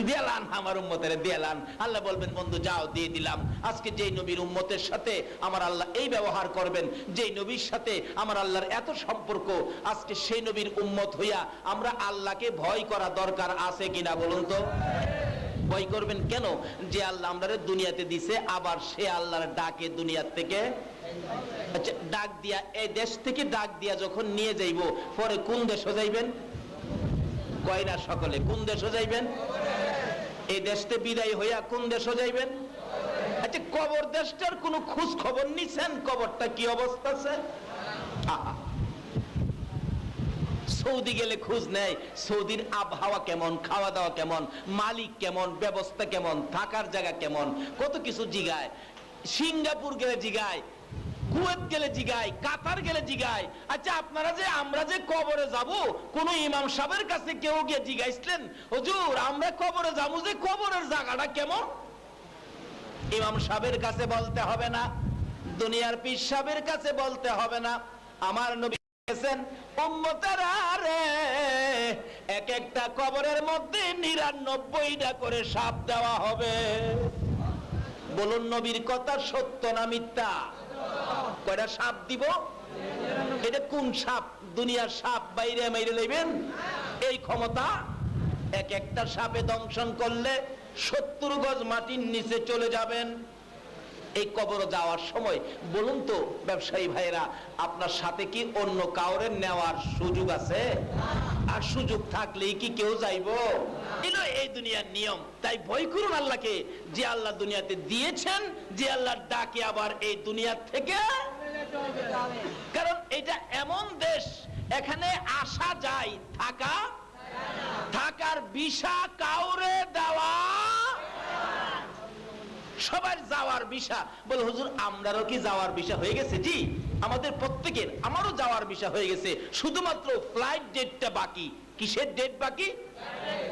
দিয়ালান, আমার উম্মতের দিয়ালান। আল্লাহ বলবেন, বন্ধু যাও দিয়ে দিলাম। আজকে যেই নবীর উম্মতের সাথে আমার আল্লাহ এই ব্যবহার করবেন, যেই নবীর সাথে আমার আল্লাহর এত সম্পর্ক, আজকে সেই নবীর উম্মত হইয়া আমরা আল্লাহকে ভয় করা দরকার আছে কিনা বলুন তো? ভয় করবেন কেন? যে আল্লাহ আমাদের দুনিয়াতে দিছে, আবার সে আল্লাহর ডাকে দুনিয়ার থেকে আচ্ছা ডাক দিয়া, এই দেশ থেকে ডাক দিয়া যখন নিয়ে যাইব, পরে কোন দেশে যাইবেন? কয় না সকলে, কোন দেশে যাইবেন? এই দেশতে বিদায় হইয়া কোন দেশে যাইবেন? আচ্ছা কবর দেশটার কোন খোঁজ খবর নিছেন? কবরটা কি অবস্থা আছে? সৌদি গেলে খোঁজ নেয়, সৌদির আবহাওয়া কেমন, খাওয়া দাওয়া কেমন, মালিক কেমন, ব্যবস্থা কেমন, থাকার জায়গা কেমন, কত কিছু জিগায়। সিঙ্গাপুর গেলে জিগায়, কুয়েত গেলে জিগায়, কাতার গেলে জিগায়। আচ্ছা আপনারা যে আমরা যে কবরে যাব, কোন ইমাম সাহেবের কাছে কেউ গিয়ে জিগাইছিলেন, হুজুর আমরা কবরে যাবো, যে কবরের জায়গাটা কেমন? ইমাম সাহেবের কাছে বলতে হবে না, দুনিয়ার পীর সাহেবের কাছে বলতে হবে না। আমার নবী বলেছেন, উম্মতেরা রে, এক একটা কবরের মধ্যে 99টা করে সাপ দেওয়া হবে। বলুন নবীর কথা সত্য না মিথ্যা? কয়টা সাপ দিব? এটা কোন সাপ? দুনিয়ার সাপ বাইরে মাইরে লইবেন এই ক্ষমতা? এক একটা সাপে দংশন করলে 70 গজ মাটির নিচে চলে যাবেন। এই কবর যাওয়ার সময় বলুন তো ব্যবসায়ী ভাইরা, আপনার সাথে কি অন্য কাউরে নেওয়ার সুযোগ আছে? আর সুযোগ থাকলেই কি কেউ যাইবো? এলো এই দুনিয়ার নিয়ম। তাই ভয় করুন আল্লাহকে, যে আল্লাহ দুনিয়াতে দিয়েছেন, যে আল্লাহর ডাকে আবার এই দুনিয়া থেকে, কারণ এটা এমন দেশ এখানে আসা যায়, থাকার ভিসা কাউরে দেওয়া, সবার যাওয়ার ভিসা। বলে হুজুর আমরারও কি যাওয়ার ভিসা হয়ে গেছে? জি আমাদের প্রত্যেকের, আমারও যাওয়ার ভিসা হয়ে গেছে, শুধুমাত্র ফ্লাইট ডেটটা বাকি। কিসের ডেট বাকি?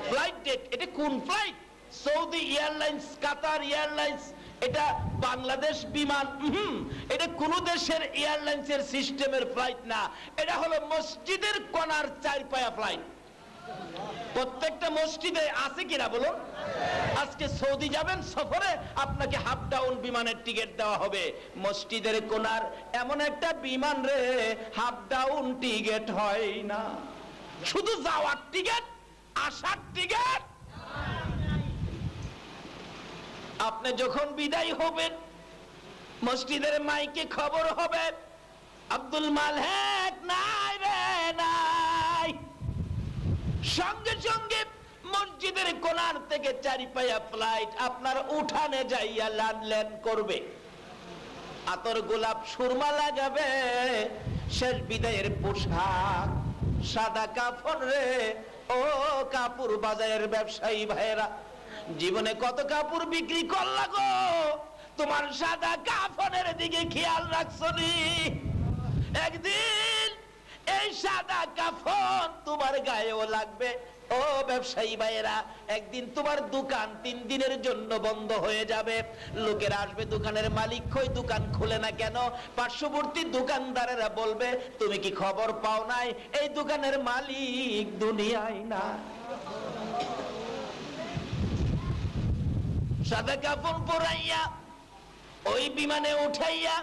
Flight date. এটা কোন flight? Saudi airlines, Qatar airlines, এটা বাংলাদেশ বিমান, এটা কোন দেশের এয়ারলাইন্সের সিস্টেমের ফ্লাইট না, এটা হলো মসজিদের কোণার 4 পায়া ফ্লাইট। প্রত্যেকটা মসজিদে আছে কিনা বলুন? আজকে সৌদি যাবেন সফরে, আপনাকে হাফ ডাউন বিমানের টিকিট দেওয়া হবে। মসজিদের কোণার এমন একটা বিমান রে, হাফ ডাউন টিকিট হয় না, শুধু যাওয়ার টিকিট, আসার টিকিট। আপনি যখন বিদায় হবেন, মসজিদের মাইকে খবর হবে, আব্দুল মালেক নাই রে নাই। সঙ্গে সঙ্গে মসজিদের কোণার থেকে 4 পায়া ফ্লাইট আপনার উঠানে যাইয়া ল্যান্ড করবে, আতর গোলাপ সুরমা লাগাবে, শেষ বিদায়ের পোশাক সাদা কাফন রে। ও কাপড় বাজারের ব্যবসায়ী ভাইয়েরা, জীবনে কত কাপড় বিক্রি করলা গো, তোমার সাদা কাফনের দিকে খেয়াল রাখছো নি? একদিন এই সাদা কাফন তোমার গায়েও লাগবে। ও ব্যবসায়ী ভাইয়েরা, একদিন তোমার দোকান 3 দিনের জন্য বন্ধ হয়ে যাবে। লোকেরা আসবে, দোকানের মালিক কই, দোকান খুলে না কেন? পার্শ্ববর্তী দোকানদারেরা বলবে, তুমি কি খবর পাও নাই এই দোকানের মালিক দুনিয়ায় না? সাদা কাফন পরাইয়া ওই বিমানে উঠাইয়া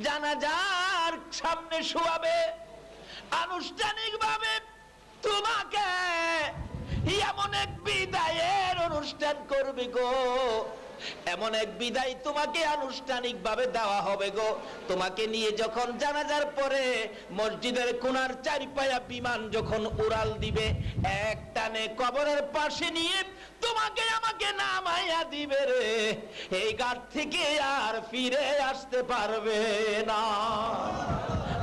জানাজার সামনে শোয়াবে, আনুষ্ঠানিক ভাবে তোমাকে এমন এক বিদায়ের অনুষ্ঠান করবে গো, এমন এক বিদায় তোমাকে আনুষ্ঠানিক ভাবে দেওয়া হবে গো। তোমাকে নিয়ে যখন জানাজার পরে মসজিদের কোণার 4 পায়া বিমান যখন উড়াল দিবে, এক টানে কবরের পাশে নিয়ে তোমাকে আমাকে নামাইয়া দিবে রে। এই ঘাট থেকে আর ফিরে আসতে পারবে না।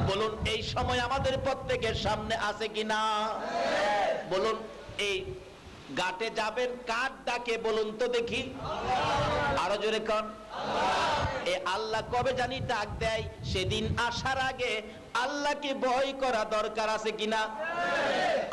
বলুন এই সময় আমাদের প্রত্যেকের সামনে আছে কিনা? বলুন এই ঘাটে যাবেন কার ডাকে বলুন তো দেখি, আরো জোরে কোন? এই আল্লাহ কবে জানি ডাক দেয়, সেদিন আসার আগে আল্লাহকে ভয় করা দরকার আছে কিনা?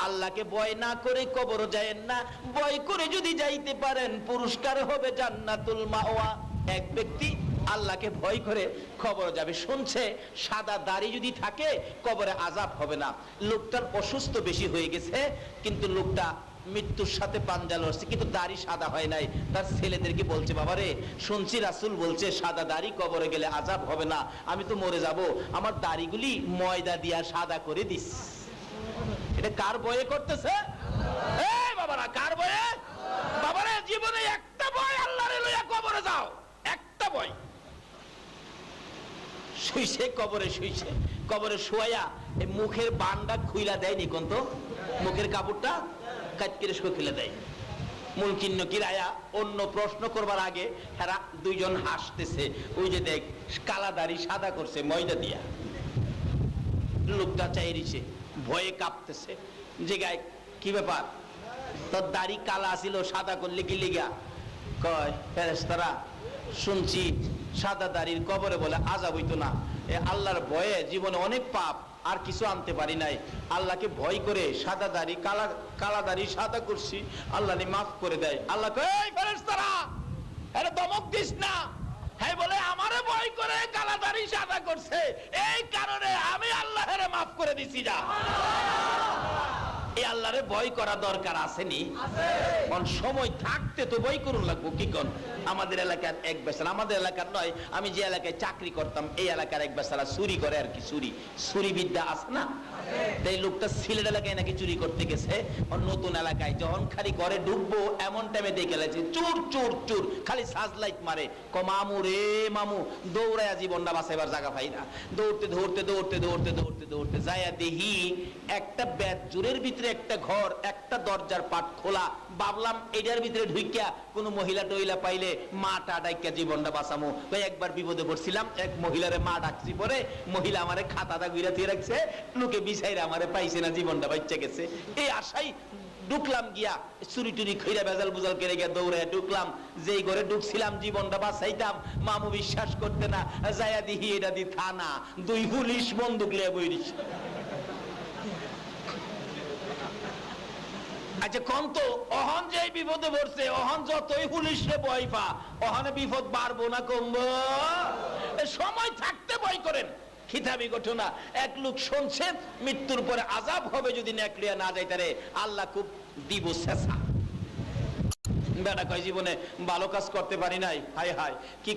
আল্লাহকে ভয় না করে কবর যায়েন না, ভয় করে যদি যাইতে পারেন পুরস্কার হবে জান্নাতুল মাওয়া। এক ব্যক্তি আল্লাহকে ভয় করে কবর যাবে, শুনছে সাদা দাড়ি যদি থাকে কবরে আযাব হবে না। লোকটার অসুস্থ বেশি হয়ে গেছে, কিন্তু লোকটা মৃত্যুর সাথে পাঞ্জা লড়ছে, কিন্তু দাড়ি সাদা হয় নাই। তার ছেলেদেরকে বলছে, বাবা রে শুনছি রাসূল বলছে সাদা দাড়ি কবরে গেলে আযাব হবে না, আমি তো মরে যাব, আমার দাড়িগুলি ময়দা দিয়া সাদা করে দিস। এটা কার বয়ে করতেছে? এই বাবারা, কার বয়ে? বাবারে জীবনে একটা বয় আল্লাহরে লইয়া কবরে যাও, একটা বয়। শুইছে কবরে, শুইছে কবরে শুয়াইয়া এই মুখের বান্ডা খুইলা দেয়নি কোন তো, মুখের কাপড়টা কাটকিরেশ করে খুলে দেয়। মুলকিন নকিরায়া অন্য প্রশ্ন করবার আগে হেরা দুইজন হাসতেছে, ওই যে দেখ কালা দাড়ি সাদা করছে ময়দা দিয়া। লোকটা চাইরিছে, ভয়ে কাঁপতেছে, যে গায়ে কি ব্যাপার, তোর দাড়ি কালা ছিল সাদা করলে কি লিগা? কয় ফেরেশতারা শুনছি সাদা দাড়ির কবরে বলে আযাব হইতো না, এ আল্লাহর ভয়ে জীবনে অনেক পাপ আর কিছু আনতে পারি নাই, আল্লাহকে ভয় করে সাদা দাড়ি কালা দাড়ি সাদা করছি, আল্লাহ নি মাফ করে দেয়। আল্লাহ কয় এই ফেরেশতারা আরে দমক দিস না, হ্যাঁ বলে আমারে ভয় করে কালা দাড়ি সাদা করছে, এই কারণে আমি আল্লাহরে মাফ করে দিছি। যা এই আল্লাহরে ভয় করা দরকার আসেনি? কোন সময় থাকতে তো ভয় করুন লাগবো কি কোন? আমাদের এলাকার এক বেচারা, আমাদের এলাকার নয়, আমি যে এলাকায় চাকরি করতাম এই এলাকার এক বেচারা চুরি করে আর কি, চুরি বিদ্যা আছে না? এই লোকটা সিলেট এলাকায় নাকি চুরি করতে গেছে, নতুন এলাকায় যখন খালি ঘরে ঢুকবো এমন টাইমে দেখে গেছে চোর চোর চোর, খালি সাজ লাইট মারে। ক মামু রে মামু, দৌড়ায়া জীবনটা বাঁচাইবার জায়গা পাই না, দৌড়তে দৌড়তে দৌড়তে দৌড়তে দৌড়তে দৌড়তে যাইয়া দেখি একটা বেতজুরের ভিতরে একটা ঘর, একটা দরজার পাট খোলা। ভাবলাম এটার ভিতরে ঢুকিয়া কোন মহিলা টহিলা পাইলে মাটা ডাইকা জীবনটা বাঁচামো। তো একবার বিপদে পড়ছিলাম, এক মহিলারে মা ডাকছি, পরে মহিলা আমারে খাতাটা গুইরা দিয়ে রাখছে, লোকে বিছাইরা আমারে পাইছে না, জীবনটা বাচ্চা গেছে। এই আশাই ঢুকলাম, গিয়া চুরি টুরি খইরা বেজাল বুজাল করে গিয়া দৌড়ে ঢুকলাম। যেই ঘরে ঢুকছিলাম জীবনটা বাঁচাইতাম, মামু বিশ্বাস করতে না, যাইয়া দিহি এটা দি থানা, 2 পুলিশ বন্দুক লিয়ে বইরিস। আচ্ছা কোন তো অহন যে বিপদে পড়ছে, অহন যতই পুলিশে ভয় পা, অহনে বিপদ বাড়বো না কমবো? সময় থাকতে ভয় করেন। খিতাবি ঘটনা, এক লোক শুনছে মৃত্যুর পরে আযাব হবে যদি নেকড়িয়া না যাইতারে, আল্লাহ খুব দিব শেষা। বেটা কয় জীবনে ভালো কাজ করতে পারি নাই, হায় হায় কি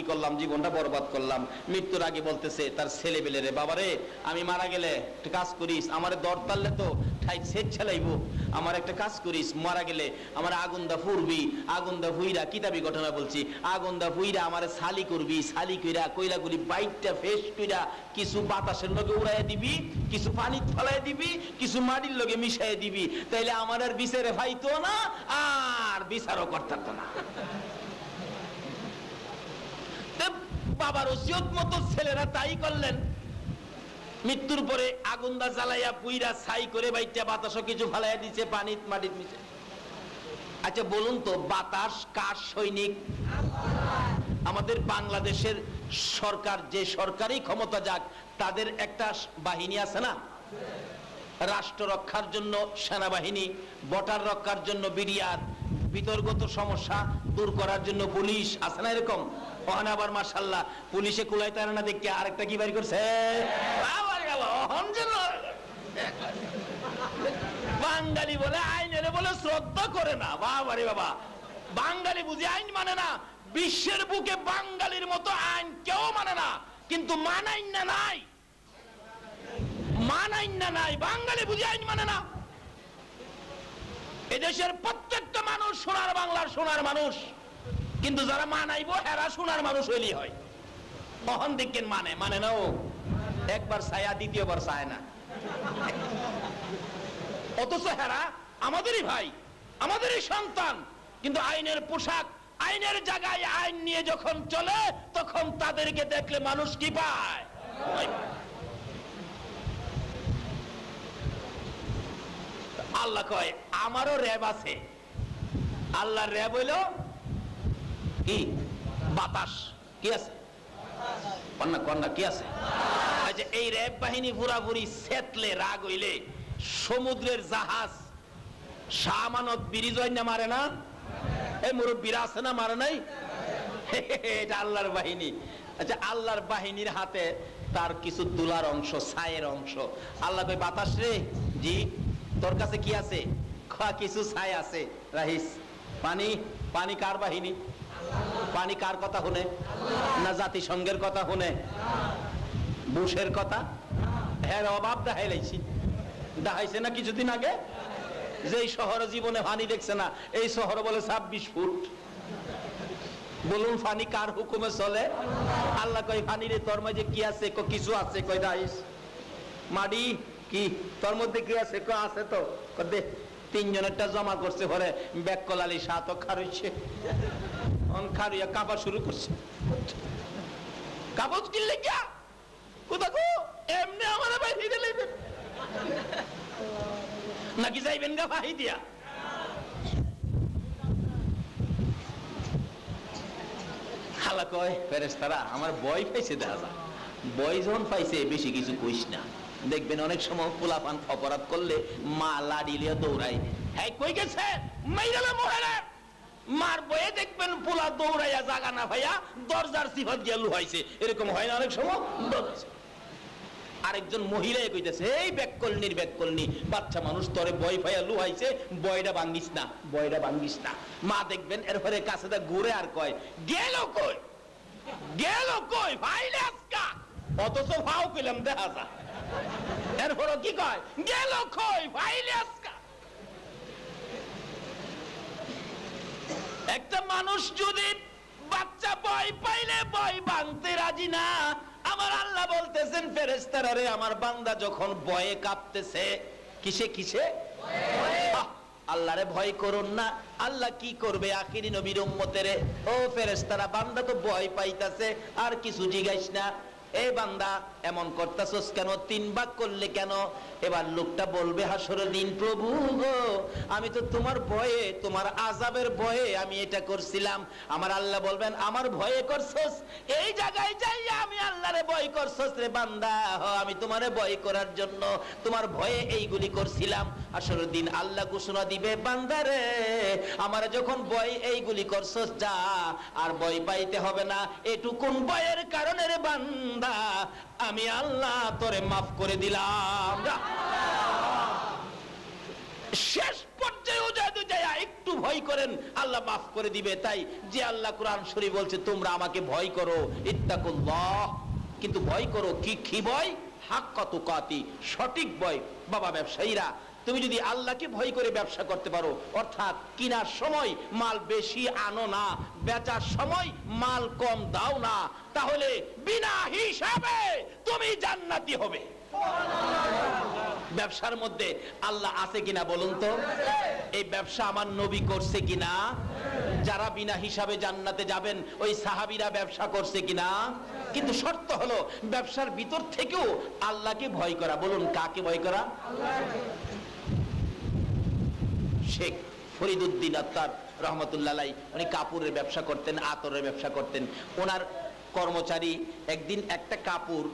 করলাম জীবনটা বরবাদ করলাম। মৃত্যুর আগে বলতেছে তার ছেলে বেলে, রে বাবারে আমি মারা গেলে একটা কাজ করিস, আমার দর তাললে তো ঠাই সেট ছেলাইবো, আমার একটা কাজ করিস, মারা গেলে আমার আগুন দা ফুরবি, আগুন দা ফুইরা, কিতাবি ঘটনা বলছি, আগুন দা ফুইরা আমার সালি করবি, সালি কইরা কইলাগুলি বাইকটা ফেস কইরা কিছু বাতাসের লগে উড়াইয়া দিবি, কিছু পানি ফেলাই দিবি, কিছু মাটির লগে মিশাই দিবি, তাইলে আমার আর বিচারে ভাইতো না, আর বিচারও করতো না। বাবার ওসিয়ত মতো ছেলেরা তাই করলেন। মৃত্যুর পরে আগুন দা জ্বালাইয়া পুইরা ছাই করে বাইটা বাতাসও কিছু ফালাইয়া দিচ্ছে, পানি মাটির মিশে। আচ্ছা বলুন তো, বাতাস কার সৈনিক? আমাদের বাংলাদেশের সরকার, যে সরকারি ক্ষমতা যাক, তাদের একটা বাহিনী আছে না, রাষ্ট্র রক্ষার জন্য সেনাবাহিনী, ভোটার রক্ষার জন্য বিডিআর, বিতর্কত সমস্যা দূর করার জন্য পুলিশ আছে না, এরকম। ওখানে আবার মাশাআল্লাহ পুলিশে কুলাইতে না দেখে আরেকটা কি বাড়ি করছে, বাঙালি বলে আইনের বলে শ্রদ্ধা করে না। বাবারে বাবা, বাঙালি বুঝি আইন মানে না। বিশ্বের বুকে বাঙালির মতো আইন কেউ মানে না, কিন্তু মানাই না নাই, মানাই না নাই, বাঙালি বুঝি আইন মানে না। এদেশের প্রত্যেকটা মানুষ সোনার বাংলার সোনার মানুষ, কিন্তু যারা মানাইবো এরা সোনার মানুষ হইলেই হয়। মহান দেখেন মানে না, ও একবার ছায়া দ্বিতীয়বার ছায় না, অথচ হেরা আমাদেরই ভাই, আমাদেরই সন্তান, কিন্তু আইনের পোশাক, আইনের জায়গায় আইন নিয়ে যখন চলে, তখন তাদেরকে দেখলে মানুষ কি পায়? আল্লাহ কয় আমারও র্যাব আছে। আল্লাহর র্যাব হইল কি? বাতাস। কি আছে? কন্যা কন্যা কি আছে? আচ্ছা, এই র্যাব বাহিনী পুরাপুরি সেতলে রাগ হইলে সমুদ্রের জাহাজ শাহমানত ব্রিজ না মারে না? এই মুরব্বীরা আছে না, মারে নাই? এটা আল্লাহর বাহিনী। আচ্ছা, আল্লাহর বাহিনীর হাতে তার কিছু তুলার অংশ, ছায়ের অংশ। আল্লাহ কই বাতাস রে, জি তোর কাছে কি আছে? কিছু ছাই আছে, রাহিস। পানি, পানি কার বাহিনী? পানি কার কথা শুনে? না জাতিসংঘের কথা শুনে? বুশের কথা? হ্যাঁ, অভাব দেখাই লাইছি, দেখাইছে না কিছুদিন আগে, যে এই শহরে জীবনে পানি দেখছে না, এই শহর বলে 26 ফুট। বলুন পানি কার হুকুমে চলে? আল্লাহ কই পানি রে তোর মাঝে কি আছে? কিছু আছে। কই দাইস মাডি কি তোর মধ্যে কি আছে? আছে তো। দে, তিনজনেরটা জমা করছে, পরে ব্যাককলালি সাত খারুইছে, খারুইয়া কাঁপা শুরু করছে। কাগজ কিনলে গিয়া কোথা গো? এমনি আমার বাইরে দিলে নাকি যাইবেন গা ভাই দিয়া? খালা কয় ফেরেশতারা আমার বই পাইছে, দেখা যায় বই যখন পাইছে বেশি কিছু কইস না। দেখবেন অনেক সময় পোলাপান অপরাধ করলে মা লাড়ি লিয়ে দৌড়ায়, হ্যাঁ কই গেছে মাইরালে মোড়ালে মার বয়ে দেখবেন পোলা দৌড়াইয়া জাগা না ভাইয়া দরজার সিফাত গিয়া লুহাইছে, এরকম হয় না অনেক সময়। আরেকজন মহিলাই কইতেছে, এই ব্যাককলনির ব্যাককলনি বাচ্চা মানুষ তোরে বই পাইয়া লুহাইছে, বয়টা ভাঙ্গিস না, বয়টা ভাঙ্গিস না। মা দেখবেন এরপরে কাছে দা ঘুরে আর কয় গেল কই, গেল কই ভাইলে আজকা, অথচ ভাও কইলাম দেখা যা। এরপর কি কয় গেল কই ভাইলে আজকা। একটা মানুষ যদি বাচ্চা বই পাইলে বই ভাঙতে রাজি না, আমার আল্লাহ বলতেছেন ফেরেশতারা রে, আমার বান্দা যখন ভয়ে কাঁপতেছে, কিসে কিসে? আল্লাহরে ভয় করুন না। আল্লাহ কি করবে আখিরি নবীর উম্মতেরে? ও ফেরেশতারা, বান্দা তো ভয় পাইতাছে, আর কিছু জিগাইস না। এই বান্দা এমন করতেছস কেন? 3 ভাগ করলে কেন? এবার লোকটা বলবে হাসরের দিন, প্রভু গো আমি তো তোমার ভয়ে, তোমার আযাবের ভয়ে আমি এটা করছিলাম। আমার আল্লাহ বলবেন আমার ভয়ে করছস? এই জায়গায় যাইয়া আমি আল্লাহরে ভয় করছস রে বান্দা? আমি তোমারে ভয় করার জন্য তোমার ভয়ে এইগুলি করছিলাম। হাসরের দিন আল্লাহ ঘোষণা দিবে, বান্দা রে আমার যখন ভয় এইগুলি করছস, যা আর ভয় পাইতে হবে না। এটুকুন ভয়ের কারণে রে বান্দা আমি আল্লাহ তোরে মাফ করে দিলাম। শেষ পর্যায়ে একটু একটু ভয় করেন আল্লাহ মাফ করে দিবে। তাই যে আল্লাহ কোরআন শরীফ বলছে তোমরা আমাকে ভয় করো, ইত্তাকুল্লাহ, কিন্তু ভয় করো কি ভয়? হাক্কা তুকাতি, সঠিক ভয়। বাবা ব্যবসায়ীরা, তুমি যদি আল্লাহকে ভয় করে ব্যবসা করতে পারো, অর্থাৎ কেনার সময় মাল বেশি আনো না, বেচার সময় মাল কম দাও না, তাহলে বিনা হিসাবে তুমি জান্নাতি হবে। ব্যবসার মধ্যে আল্লাহ আছে কিনা বলুন তো? এই ব্যবসা আমার নবী করছে কিনা? যারা বিনা হিসাবে জান্নাতে যাবেন ওই সাহাবীরা ব্যবসা করছে কিনা? কিন্তু শর্ত হলো ব্যবসার ভিতর থেকেও আল্লাহকে ভয় করা। বলুন কাকে ভয় করা? শেখ ফরিদউদ্দিন আত্তার রহমতুল্লাহ আলাইহি উনি কাপড়ের ব্যবসা করতেন, আতরের ব্যবসা করতেন। ওনার কর্মচারী একদিন একটা কাপড়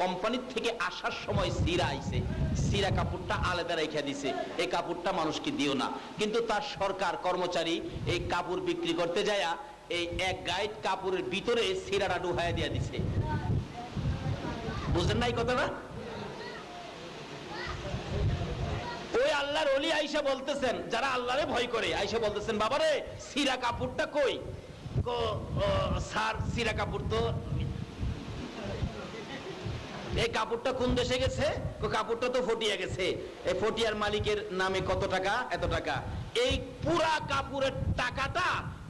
কোম্পানির থেকে আসার সময় সিরা আইছে, সিরা কাপড়টা আলাদা রেখে দিছে, এই কাপড়টা মানুষকে দিও না। কিন্তু তার সরকার কর্মচারী এই কাপড় বিক্রি করতে যায়া এই এক গাইড কাপড়ের ভিতরে সিরাটা ঢুকাইয়া দিয়া দিছে। বুঝলেন না এই কথাটা? ওই আল্লাহর ওলি আয়েশা বলতেছেন, যারা আল্লাহরে ভয় করে, আয়েশা বলতেছেন বাবারে সিরা কাপড়টা কই? স্যার সিরা কাপড় তো, এই কাপড়টা কোন দেশে গেছে? কাপড়টা তো ফটিয়া গেছে, এই ফটিয়ার মালিকের নামে কত টাকা? এত টাকা। এই পুরা কাপড়ের টাকাটা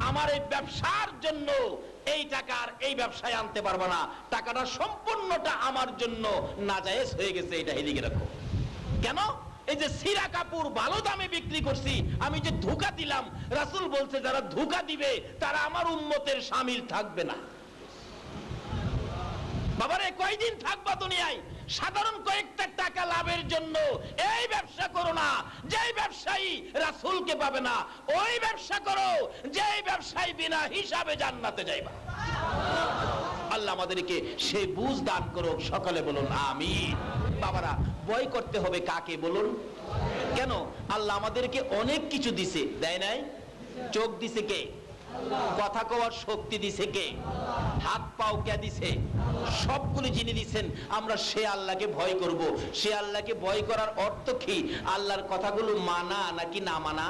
আমার এই ব্যবসার জন্য, এই টাকার এই ব্যবসায় আনতে পারবো না, টাকাটা সম্পূর্ণটা আমার জন্য নাজায়েজ হয়ে গেছে, এটা এদিকে রাখো। কেন? এই যে সিরা কাপড় ভালো দামে বিক্রি করছি, আমি যে ধোঁকা দিলাম, রাসূল বলছে যারা ধোঁকা দিবে তারা আমার উম্মতের শামিল থাকবে না। বাবারে কয়দিন থাকবা দুনিয়ায়? সাধারণ কয়েকটা টাকা লাভের জন্য এই ব্যবসা করো না যেই ব্যবসায়ী রাসূলকে পাবে না, ওই ব্যবসা করো যেই ব্যবসায়ী বিনা হিসাবে জান্নাতে যাইবা। আল্লাহ আমাদেরকে সেই বুঝ দান করুক, সকলে বলুন আমিন। বাবারা ভয় করতে হবে কাকে বলুন? কেন? আল্লাহ আমাদেরকে অনেক কিছু দিছে, দেয় নাই? চোখ দিছে কে? কথা কওয়ার শক্তি দিছে কে? হাত পাও কে দিছে? সবগুলো জিনিস দিচ্ছেন। আমরা সে আল্লাহকে ভয় করব। সে আল্লাহকে ভয় করার অর্থ কি? আল্লাহর কথাগুলো মানা নাকি না মানা?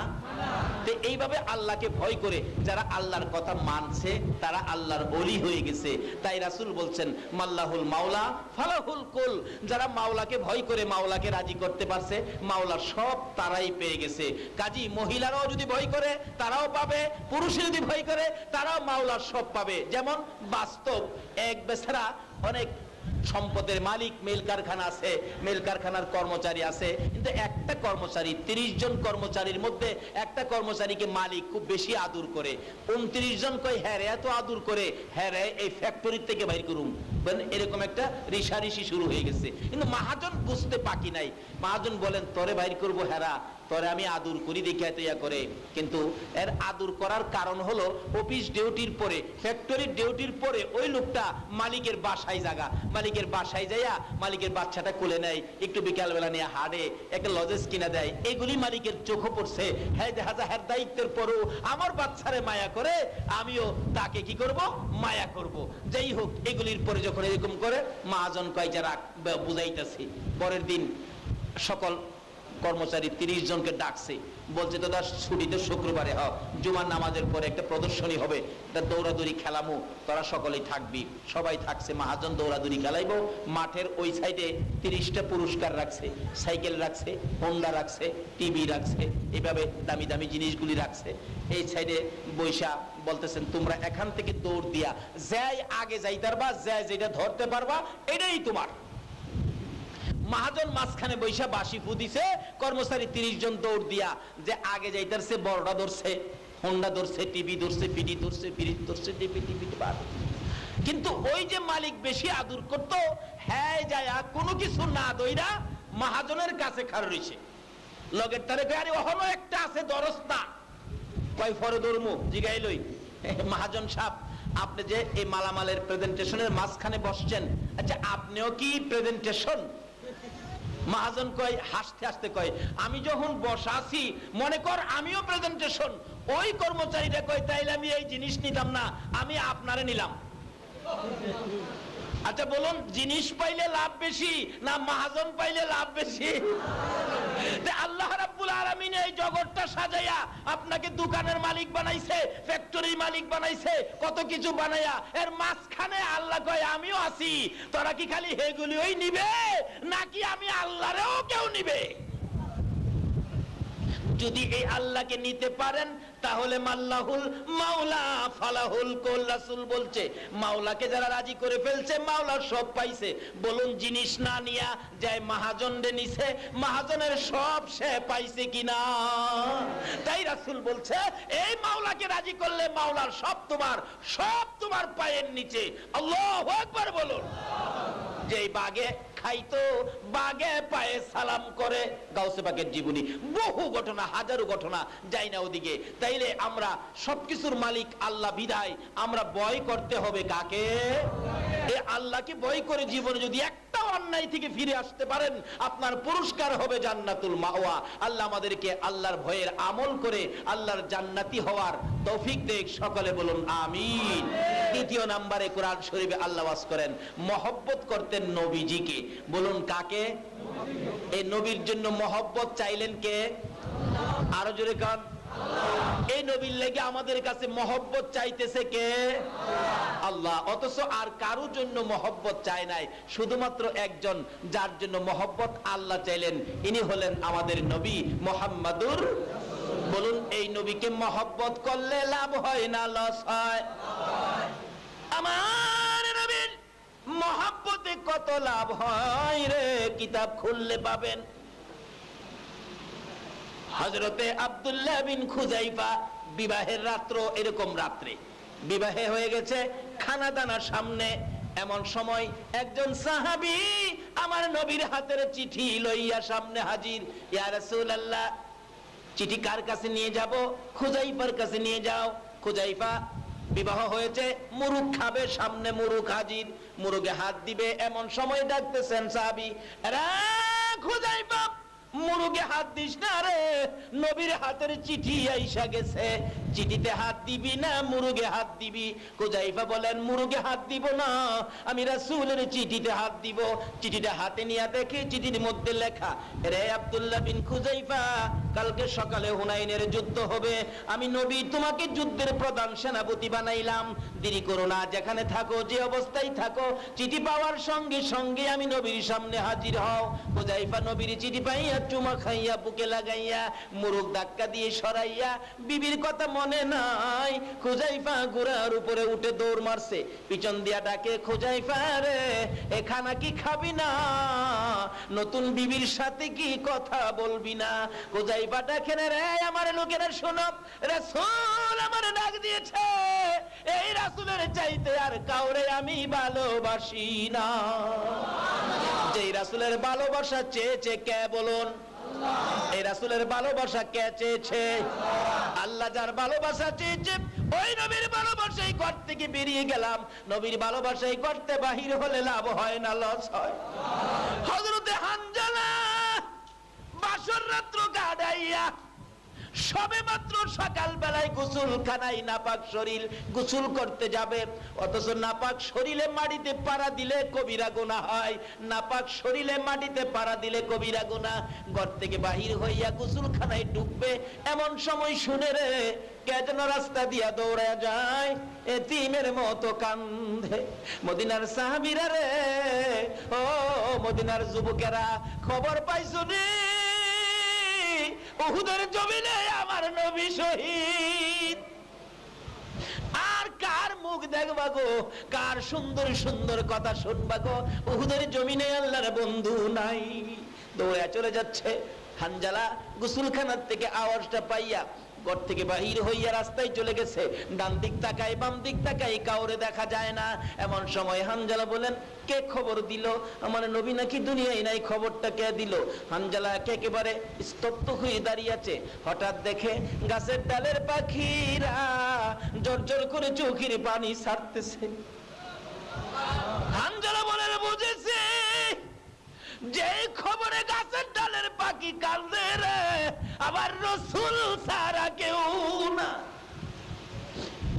তো এইভাবে আল্লাহকে ভয় করে যারা আল্লাহর কথা মানছে তারা আল্লাহর ওলি হয়ে গেছে। তাই রাসূল বলছেন মাল্লাহুল মাওলা ফালাহুল কুল, যারা মাওলাকে ভয় করে মাওলাকে রাজি করতে পারছে, মাওলার সব তারাই পেয়ে গেছে। কাজী মহিলারাও যদি ভয় করে তারাও পাবে, পুরুষে যদি ভয় করে তারাও মাওলার সব পাবে। যেমন বাস্তব এক বেচারা অনেক সম্পদের মালিক, মিল কারখানা আছে, মিল কারখানার কর্মচারী আছে, কিন্তু একটা কর্মচারী 30 জন কর্মচারীর মধ্যে একটা কর্মচারীকে মালিক খুব বেশি আদর করে। 29 জন কয় হ্যাঁ রে এত আদর করে, হ্যাঁ রে এই ফ্যাক্টরি থেকে বাইর করুম, এরকম একটা রিসারিসি শুরু হয়ে গেছে। কিন্তু মহাজন বুঝতে বাকি নাই। মহাজন বলেন তোরে বাইর করবো, হেরা তোরে আমি আদর করি দেখে এত ইয়া করে। কিন্তু এর আদর করার কারণ হলো অফিস ডিউটির পরে, ফ্যাক্টরির ডিউটির পরে ওই লোকটা মালিকের বাসায় জাগা, মালিকের বাসায় যাইয়া মালিকের বাচ্চাটা কোলে নেয়, একটু বিকালবেলা নিয়ে হাঁটে, একটা লজেস কিনা দেয়। এগুলি মালিকের চোখে পড়ছে, হ্যাঁ দেখা যায় হ্যাঁ দায়িত্বের পরও আমার বাচ্চারে মায়া করে, আমিও তাকে কি করব? মায়া করব। যাই হোক, এগুলির পরে যখন এরকম করে মহাজন কয় যারা বুঝাইতেছি, পরের দিন সকল কর্মচারী 30 জনকে ডাকছে, বলছে দাদা ছুটিতে শুক্রবারে জুমার নামাজের পরে একটা প্রদর্শনী হবে, একটা দৌড়াদৌড়ি খেলামু, তোরা সকলেই থাকবি। সবাই থাকছে, মহাজন দৌড়াদৌড়ি খেলাইবো। মাঠের ওই সাইডে 30টা পুরস্কার রাখছে, সাইকেল রাখছে, হোন্ডা রাখছে, টিভি রাখছে, এইভাবে দামি দামি জিনিসগুলি রাখছে। এই সাইডে বৈশা বলতেছেন তোমরা এখান থেকে দৌড় দিয়া যাই আগে যাইতে পারবা, যাই যেটা ধরতে পারবা এটাই তোমার। মহাজন মাঝখানে বৈশা বাঁশি ফুদিছে, কর্মচারী 30 জন দৌড় দিয়া যে আগে যাইতেছে, বড়টা ধরছে, হোন্ডা ধরছে, টিভি ধরছে, পিডি ধরছে, ফ্রিজ ধরছে, টিভি বার। কিন্তু ওই যে মালিক বেশি আদর করতো, হ্যাঁ যায়া কোনো কিছু না দইরা মহাজনের কাছে খাড় রইছে। লগের তারে গাড়ি অহনো একটা আছে দরস্তা, কয় ফরে ধর্ম জিগাইলই মহাজন সাহেব আপনি যে এই মালামালের প্রেজেন্টেশনের মাঝখানে বসছেন, আচ্ছা আপনিও কি প্রেজেন্টেশন? মহাজন কয় হাসতে হাসতে কয় আমি যখন বসা আছি মনে কর আমিও প্রেজেন্টেশন। ওই কর্মচারীরা কয় তাইলে আমি এই জিনিস নিতাম না, আমি আপনারে নিলাম। আচ্ছা বলুন জিনিস পাইলে লাভ বেশি না মহাজন পাইলে লাভ বেশি? আল্লাহ রাব্বুল আলামিন এই জগৎটা সাজাইয়া আপনাকে দোকানের মালিক বানাইছে, ফ্যাক্টরির মালিক বানাইছে, কত কিছু বানাইয়া এর মাঝখানে আল্লাহ কয় আমিও আছি। তোরা কি খালি হেগুলিই নিবে নাকি আমি আল্লাহরেও কেউ নিবে? যদি এই আল্লাহকে নিতে পারেন তাহলে মাল্লাহুল মাওলা ফালাহুল কুল। রাসূল বলছে মাওলাকে যারা রাজি করে ফেলছে মাওলা সব পাইছে। বলুন জিনিস না নিয়া যায় মাহাজনরে নিছে, মাহাজনের সব সে পাইছে কিনা? তাই রাসূল বলছে এই মাওলাকে রাজি করলে মাওলার সব তোমার পায়ের নিচে। আল্লাহু আকবার বলুন। যেই বাগে খাইতো বাগে পায়ে সালাম করে, গাউসে পাকের জীবনী বহু ঘটনা, হাজারো ঘটনা, যাই না ওদিকে। তাইলে আমরা সবকিছুর মালিক আল্লাহ বিদায় আমরা ভয় করতে হবে কাকে? এই আল্লাহকে ভয় করে জীবনে যদি একটা অন্যায় থেকে ফিরে আসতে পারেন আপনার পুরস্কার হবে জান্নাতুল মাওয়া। আল্লাহ আমাদেরকে আল্লাহর ভয়ের আমল করে আল্লাহর জান্নাতি হওয়ার তৌফিক দেখ। সকলে বলুন আমিন। দ্বিতীয় নম্বরে কোরআন শরীফে আল্লাহ ওয়াজ করেন মহব্বত করতেন নবীজিকে। বলুন কাকে? এই নবীর জন্য মহব্বত চাইলেন কে? আরো জোরে কান। এই নবীর লেগে আমাদের কাছে মহব্বত চাইতেছে কে? আল্লাহ। অথচ আর কারোর জন্য মহব্বত চায় নাই, শুধুমাত্র একজন যার জন্য মহব্বত আল্লাহ চাইলেন, ইনি হলেন আমাদের নবী মুহাম্মাদুর। বলুন এই নবীকে মহব্বত করলে লাভ হয় না লস হয়? আমার নবীর মহব্বতে কত লাভ হয় রে, কিতাব খুললে পাবেন। হযরতে আব্দুল্লাহ বিন খুযাইফা বিবাহের রাত্র, এরকম রাত্রে বিবাহে হয়ে গেছে, খানা দানার সামনে। এমন সময় একজন সাহাবী আমার নবীর হাতের চিঠি লইয়া সামনে হাজির। ইয়া রাসূলুল্লাহ, চিঠি কার কাছে নিয়ে যাব? খুযাইফার কাছে নিয়ে যাও। খুযাইফা বিবাহ হয়েছে, মুরুগ খাবে, সামনে মুরুগ হাজির, মুরুগে হাত দিবে। এমন সময় ডাকতেছেন সাহাবী, রে খুযাইফা মুরুগে হাত দিস না রে, নবীর হাতের চিঠি আইসা গেছে, চিঠিতে হাত দিবি না মুরুগে হাত দিবি? খুযাইফা বলেন মুরুগে হাত দিব না, আমি রাসূলের চিঠিতে হাত দিব। চিঠিটা হাতে নিয়ে দেখি চিঠির মধ্যে লেখা, রে আব্দুল্লাহ বিন খুযাইফা, কালকে সকালে হুনাইনের যুদ্ধ হবে, আমি নবী তোমাকে যুদ্ধের প্রধান সেনাপতি বানাইলাম, দেরি করো না, যেখানে থাকো যে অবস্থায় থাকো, চিঠি পাওয়ার সঙ্গে সঙ্গে আমি নবীর সামনে হাজির হও। খুযাইফা নবীর চিঠি পাইয়া চুমা খাইয়া বুকে লাগাইয়া মুরুগ ধাক্কা দিয়ে সরাইয়া, বিবির কথা মনে নাই, খুযাইফা ঘোড়ার উপরে উঠে দৌড় মারছে, পিছন দিয়া ডাকে, খুযাইফা রে এ খানা কি খাবি না? নতুন বিবির সাথে কি কথা বলবি না? খুযাইফা ডাকে, রে আমার লোকেরা শোনো, রাসূল আমার ডাক দিয়েছে, এই রাসূলের চাইতে আর কাউরে আমি ভালোবাসি না। যেই রাসূলের ভালোবাসা চেয়েছে কে বলুন? এই রাসূলের ভালোবাসা কে চেয়েছে? আল্লাহ যার ভালোবাসা চেয়েছে ওই নবীর ভালোবাসাই ঘর থেকে বেরিয়ে গেলাম। নবীর ভালোবাসাই করতে বাহির হলে লাভ হয় না লস হয়? হযরতে হানজালা বাসর রাত্র গাড়াইয়া সবে মাত্র সকাল বেলায় গোসলখানায় নাপাক শরীর গোসল করতে যাবে, অথচ নাপাক শরীরে মাটিতে পাড়া দিলে কবিরা গুনাহ হয়, নাপাক শরীরে মাটিতে পাড়া দিলে কবিরা গুনাহ। ঘর থেকে বাহির হইয়া গোসলখানায় ঢুকবে, এমন সময় শুনে রে কে যেন রাস্তা দিয়া দৌড়ে যায়, এতিমের মতো কান্দে। মদিনার সাহাবীরা রে, ও মদিনার যুবকেরা, খবর পাইছো রে উহুদের জমিনে আমার নবী শহীদ। আর কার মুখ দেখবা গো, কার সুন্দর সুন্দর কথা শুনবা গো? উহুদের জমিনে আল্লাহর বন্ধু নাই। দৌড়ে চলে যাচ্ছে হানজালা, গোসলখানার থেকে আওয়াজটা পাইয়া ঘর থেকে বাহির হইয়া রাস্তায় চলে গেছে। ডান দিক তাকায় বাম দিক তাকায়, কাউরে দেখা যায় না। এমন সময় হানজালা বলেন, কে খবর দিল আমার নবী নাকি দুনিয়ায় নাই? খবরটা কে দিল? হানজালা একেবারে স্তব্ধ হয়ে দাঁড়িয়ে আছে। হঠাৎ দেখে গাছের ডালের পাখিরা জর্জর করে চোখের পানি ছাড়তেছে। হানজালা বলেন, বুঝেছে যে খবরে গাছের ডালের পাখি কাঁদে রে, আবার রাসূল ছাড়া কেউ না।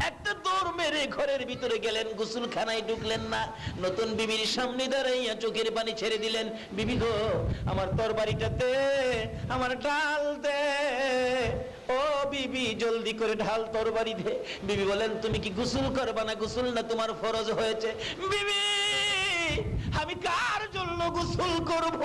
একটা দৌড় মেরে ঘরের ভিতরে গেলেন, গোসলখানায় ঢুকলেন না, নতুন বিবির সামনে দাঁড়াইয়া চোখের পানি ছেড়ে দিলেন, বিবি গো আমার তরবারিটা দে, আমার ডাল দে। ও বিবি জলদি করে ঢাল তরবারি দে। বিবি বলেন তুমি কি গোসল করবা না? গোসল না তোমার ফরজ হয়েছে। বিবি আমি কার জন্য গোসল করব?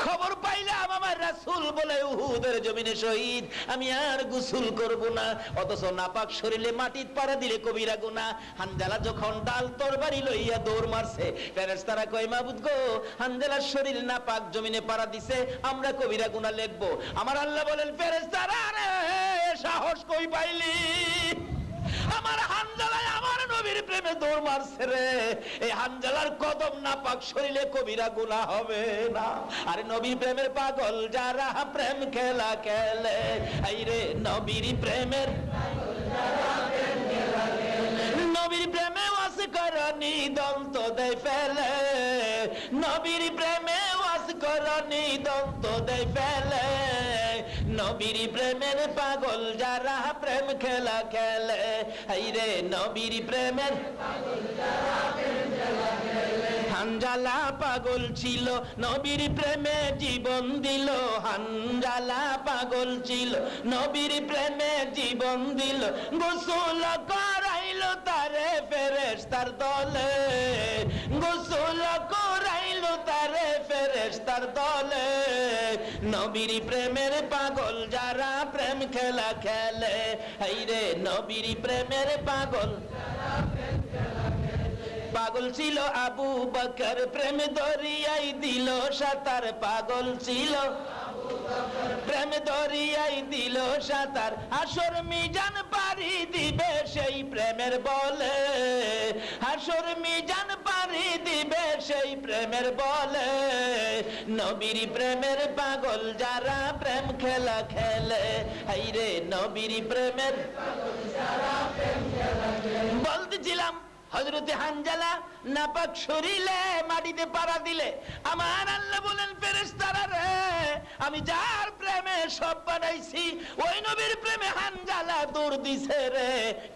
খবর পাইলাম আমার রাসূল বলে উহুদের জমিনে শহীদ, আমি আর গোসল করব না। অথচ নাপাক শরীরে মাটির পাড়া দিলে কবিরা গুনাহ। হানজালা যখন ডাল তরবারি লইয়া দৌড় মারছে, ফেরেশতারা কয় মাবুদ গো হানজালার শরীর নাপাক জমিনে পাড়া দিছে, আমরা কবিরা গুনাহ লিখবো। আমার আল্লাহ বলেন ফেরেশতারা রে সাহস কই পাইলি? আমার হানজালায় আমার নবীর প্রেমে দৌড় মারছে রে, এই হানজালার কদম নাপাক শরীরে কবিরা গুনাহ হবে না। আরে নবীর প্রেমের পাগল যারা প্রেম খেলা খেলে, এই রে নবীর প্রেমের নবীর প্রেমে ওয়াস করনি দন্ত দেয় ফেলে, নবীর প্রেমে ওয়াস করনি দন্ত দেয় ফেলে, নবীর প্রেমের পাগল যারা প্রেম খেলা খেলে, এই রে নবীর প্রেমের হানজালা পাগল ছিল নবীর প্রেমে জীবন দিল, হানজালা পাগল ছিল নবীর প্রেমে জীবন দিল, গোসল করাইল তারে ফেরেশতার দলে, গোসল করাইল তারে ফেরেশতার দলে, নবীর প্রেমের পাগল যারা প্রেম খেলা খেলে, এই রে নবীর প্রেমের পাগল। পাগল ছিল আবু বকর প্রেম দরিয়াই দিল সাঁতার, পাগল ছিল প্রেম দরিয়াই দিল সাঁতার, হাসর মিজান পারি দিবে সেই প্রেমের বলে, হাসর মিজান পারি দিবে সেই প্রেমের বলে, নবীর প্রেমের পাগল যারা প্রেম খেলা খেলে, এই রে নবীর প্রেমের বলতেছিলাম হযরতে হানজালা নাপাক শরীরে মাটিতে পাড়া দিলে আমার আল্লাহ বলেন ফেরেশতারা রে আমি যার প্রেমে সব বানাইছি ওই নবীর প্রেমে হানজালা দৌড় দিছে রে,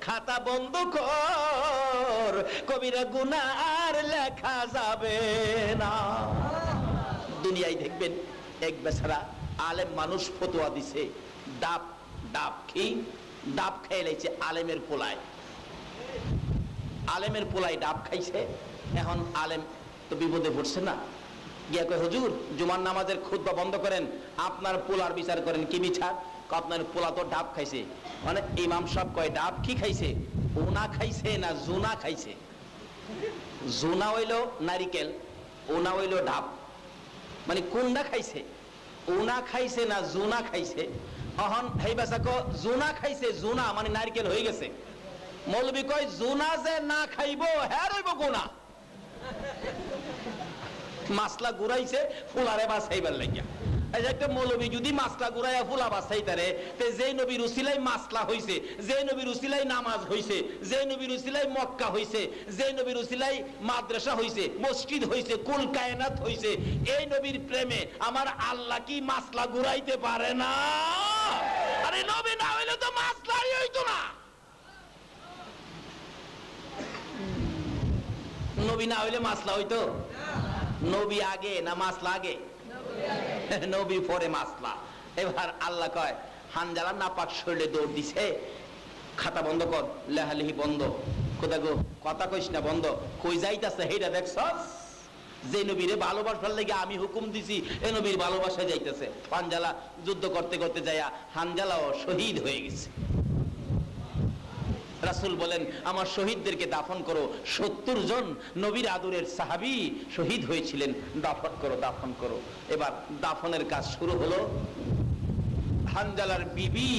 খাতা বন্ধ কর, কবিরা গুনাহ আর লেখা যাবে না। দুনিয়ায় দেখবেন এক বেচারা আলেম মানুষ ফতোয়া দিছে, ডাব ডাব কি ডাব খেয়ে লাইছে আলেমের পোলায়, আলেমের পোলাই ডাব খাইছে। এখন আলেম তো বিপদে পড়ছে না, গিয়া কয় হুজুর জুমার নামাজের খুতবা বন্ধ করেন, আপনার পোলার বিচার করেন। কি বিচার? আপনার পোলা তো ডাব খাইছে। মানে ইমাম সাহেব কয় ডাব কি খাইছে, ওনা খাইছে না জুনা খাইছে? জুনা হইল নারিকেল, ওনা হইল ডাব, মানে কোনটা খাইছে, ওনা খাইছে না জুনা খাইছে? এখন হেই বাসা কো জুনা খাইছে, জুনা মানে নারিকেল হয়ে গেছে। মৌলবি কয় জুনা যে না খাইবো হ্যাঁ রইব গুনা, মাসলা ঘুরাইছে ফুলারে বাছাইবার লাগিয়া। একটা মৌলবি যদি মাসলা ঘুরাইয়া ফুলা বাছাইতারে, তে যে নবীর উসিলাই মাসলা হইছে, যে নবীর উসিলাই নামাজ হইছে, যে নবীর উসিলাই মক্কা হইছে, যে নবীর উসিলাই মাদ্রাসা হইছে, মসজিদ হইছে, কুল কায়নাত হইছে, এই নবীর প্রেমে আমার আল্লাহ কি মাসলা ঘুরাইতে পারে না? আরে নবী না হইলে তো মাসলাই হইতো না, নবী না হইলে মাসলা হইতো? নবী আগে না মাসলা আগে? নবী পরে মাসলা। এবার আল্লাহ কয় হানজালা নাপাক শরীরে দৌড় দিছে, খাতা বন্ধ কর, লেহালেহি বন্ধ, কোথা গো কথা কইস না বন্ধ, কই যাইতাছে হেইটা দেখছস? যে নবীরে ভালোবাসার লাগি আমি হুকুম দিছি এ নবীর ভালোবাসায় যাইতেছে। হানজালা যুদ্ধ করতে করতে যায়া হানজালাও শহীদ হয়ে গেছে। রাসূল বলেন আমার শহীদদেরকে দাফন করো, 70 জন নবীর আদরের সাহাবী শহীদ হয়েছিলেন, দাফন করো দাফন করো। এবার দাফনের কাজ শুরু হলো। হানজালার বিবি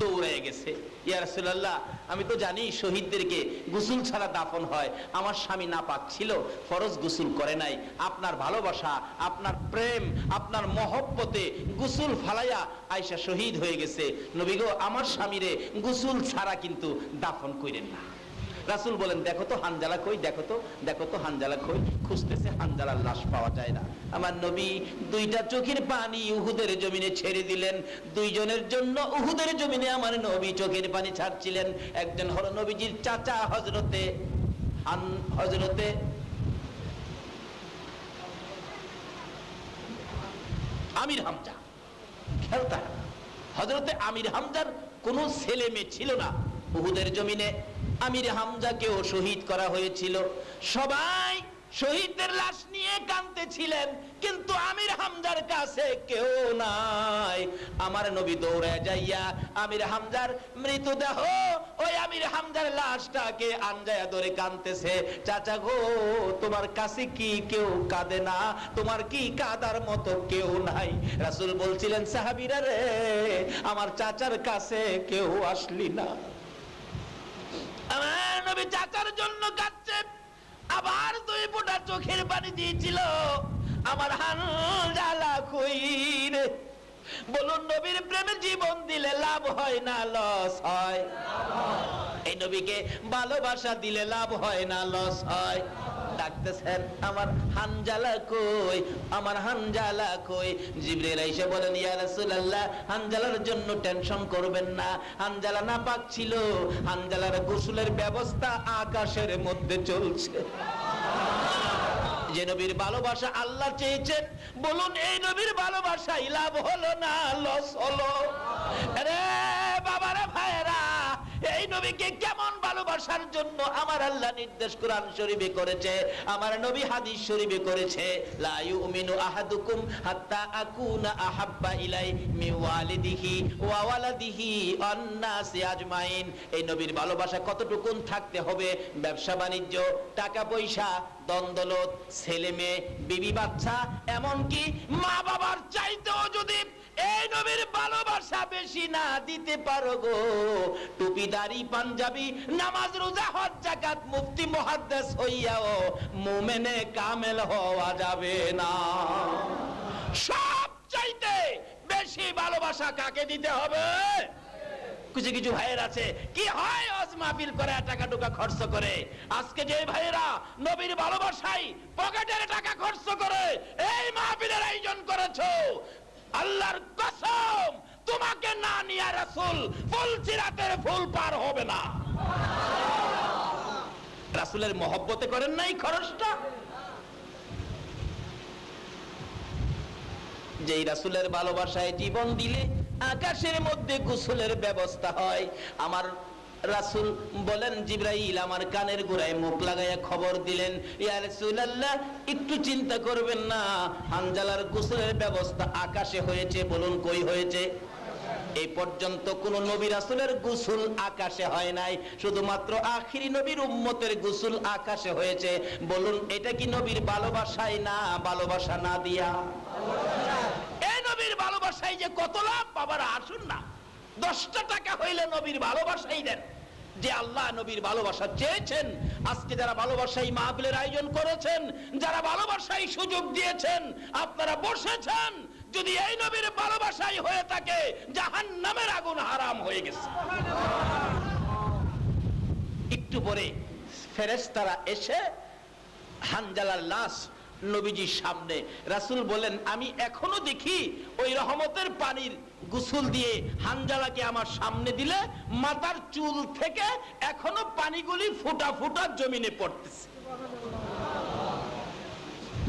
দৌড়ে গেছে, ইয়া রাসূলুল্লাহ আমি তো জানি শহীদদেরকে গোসল ছাড়া দাফন হয়, আমার স্বামী নাপাক ছিল, ফরজ গোসল করে নাই, আপনার ভালোবাসা আপনার প্রেম আপনার মহব্বতে গোসল ফালাইয়া আয়েশা শহীদ হয়ে গেছে, নবী গো আমার স্বামীরে গোসল ছাড়া কিন্তু দাফন কইরেন না। রাসূল বলেন দেখো তো হানজালা কই, দেখো তো হানজালা কই। খুঁজতেছে, হানজালার লাশ পাওয়া যায় না। আমার নবী দুইটা চোখের পানি উহুদের জমিনে ছেড়ে দিলেন। দুইজনের জন্য উহুদের জমিনে আমার নবী চোখের পানি ছাড়ছিলেন। একজন হলো নবীজির চাচা হযরতে আমির হামজা। খেলতা হযরতে আমির হামজার কোনো ছেলে মেয়ে ছিল না। উহুদের জমিনে আমির হামজাকেও শহীদ করা হয়েছিল। সবাই শহীদদের লাশ নিয়ে কাঁদতেছিলেন, কিন্তু আমির হামজার কাছে কেউ নাই। আমার নবী দৌড়ে যাইয়া আমির হামজার মৃতদেহ, ওই আমির হামজার লাশটাকে আনজায়া ধরে কাঁদতেছে। চাচা গো, তোমার কাছে কি কেউ কাঁদে না? তোমার কি কাঁদার মতো কেউ নাই? রাসূল বলছিলেন, সাহাবীরা রে, আমার চাচার কাছে কেউ আসলি না। আমার নবী চাচার জন্য কাঁদছে, আবার দুই ফোঁটা চোখের পানি দিয়েছিল। আমার হানজালা কই রে? বলুন, নবীর প্রেমে জীবন দিলে লাভ হয় না লস হয়? এই নবীকে ভালোবাসা দিলে লাভ হয় না লস হয়? ডাকতেছেন, আমার হানজালা কই, আমার হানজালা কই? জিবরিল এসে বলেন, ইয়া রাসূলুল্লাহ, হানজালার জন্য টেনশন করবেন না। হানজালা নাপাক ছিল, হানজালার গোসলের ব্যবস্থা আকাশের মধ্যে চলছে। যে নবীর ভালোবাসা আল্লাহ চেয়েছেন, বলুন এই নবীর ভালোবাসাই লাভ হলো না লস হলো? আরে বাবারা, ভাইরা, এই নবীকে কেমন ভালোবাসার জন্য আমার আল্লাহ নির্দেশ কোরআন শরীফে করেছে, আমার নবী হাদিস শরীফে করেছে। লা ইউমিনু আহাদুকুম হাত্তা আকুনা আহাব্বা ইলাই মি ওয়ালিদিহি ওয়া ওয়ালাদিহি ওয়ান নাসি আজমাইন। এই নবীর ভালোবাসা কতটুকুন থাকতে হবে? ব্যবসা বাণিজ্য, টাকা পয়সা, দ্বন্দ্বলত, ছেলে মেয়ে, বিবি বাচ্চা, এমনকি মা বাবার চাইতেও যদি এই নবীর ভালোবাসা বেশি না দিতে পারো গো, টুপি দাড়ি পাঞ্জাবি, নামাজ রোজা হজ যাকাত মুফতি মুহাদ্দিস হইয়াও মুমিনে কামেল হওয়া যাবে না। সব চাইতে বেশি ভালোবাসা কাকে দিতে হবে? কিছু কিছু ভাইয়ের আছে, কি হয় ওয়াজ মাহফিল করে টাকা টুকা খরচ করে। আজকে যে ভাইয়েরা নবীর ভালোবাসায় পকেটের টাকা খরচ করে এই মাহফিলের আয়োজন করেছো, আল্লাহর কসম, তোমাকে না নিয়ে রাসূল ফুলসিরাতের ফুল পার হবে না। রাসূলের মহব্বতে করেন নাই খরচটা? যেই রাসূলের ভালোবাসায় জীবন দিলে আকাশের মধ্যে গোসলের ব্যবস্থা হয়। আমার রাসূল বলেন, জিবরাইল আমার কানের গোড়ায় মুখ লাগাইয়া খবর দিলেন, ইয়া রাসূলুল্লাহ, একটু চিন্তা করবেন না, হানজালার গোসলের ব্যবস্থা আকাশে হয়েছে। বলুন, কই হয়েছে? এই পর্যন্ত কোন নবী রাসূলের গোসল আকাশে হয় নাই, শুধুমাত্র আখিরি নবীর উম্মতের গোসল আকাশে হয়েছে। বলুন, এটা কি নবীর ভালোবাসাই না ভালোবাসা না দিয়া? এই নবীর ভালোবাসাই যে কত লাভ বাবারা, আসুন না 10টা টাকা হইলে নবীর ভালোবাসাই দেন। যে আল্লাহ নবীর ভালোবাসা চেয়েছেন, আজকে যারা ভালোবাসাই মাহফিলের আয়োজন করেছেন, যারা ভালোবাসাই সুযোগ দিয়েছেন, আপনারা বসেছেন, যদি এই নবীর ভালোবাসাই হয়ে থাকে, জাহান্নামের আগুন হারাম হয়ে গেছে। একটু পরে ফেরেশতারা এসে হানজালার লাশ নবীজির সামনে, রাসূল বলেন, আমি এখনো দেখি ওই রহমতের পানির গোসল দিয়ে হানজালাকে আমার সামনে দিলে মাথার চুল থেকে এখনো পানিগুলি ফুটা ফুটা জমিনে পড়তেছে।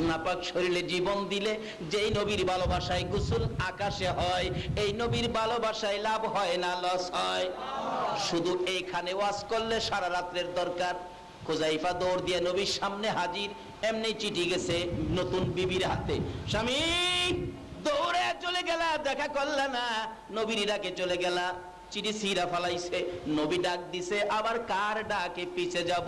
নাপাক শরীরে জীবন দিলে যেই নবীর ভালোবাসায় গোসল আকাশে হয়, এই নবীর ভালোবাসায় লাভ হয় না লস হয়? শুধু এইখানে ওয়াজ করলে সারা রাতের দরকার। হুযায়ফা দৌড় দিয়ে নবীর সামনে হাজির, এমনি চিঠি গেছে নতুন বিবির হাতে। স্বামী, দৌড়ে চলে গেলা, দেখা করলা না, নবীর ডাকে চলে গেলা, চিঠি ছিঁড়া ফালাইছে, নবী ডাক দিছে, আবার কার ডাকে পিছে যাব?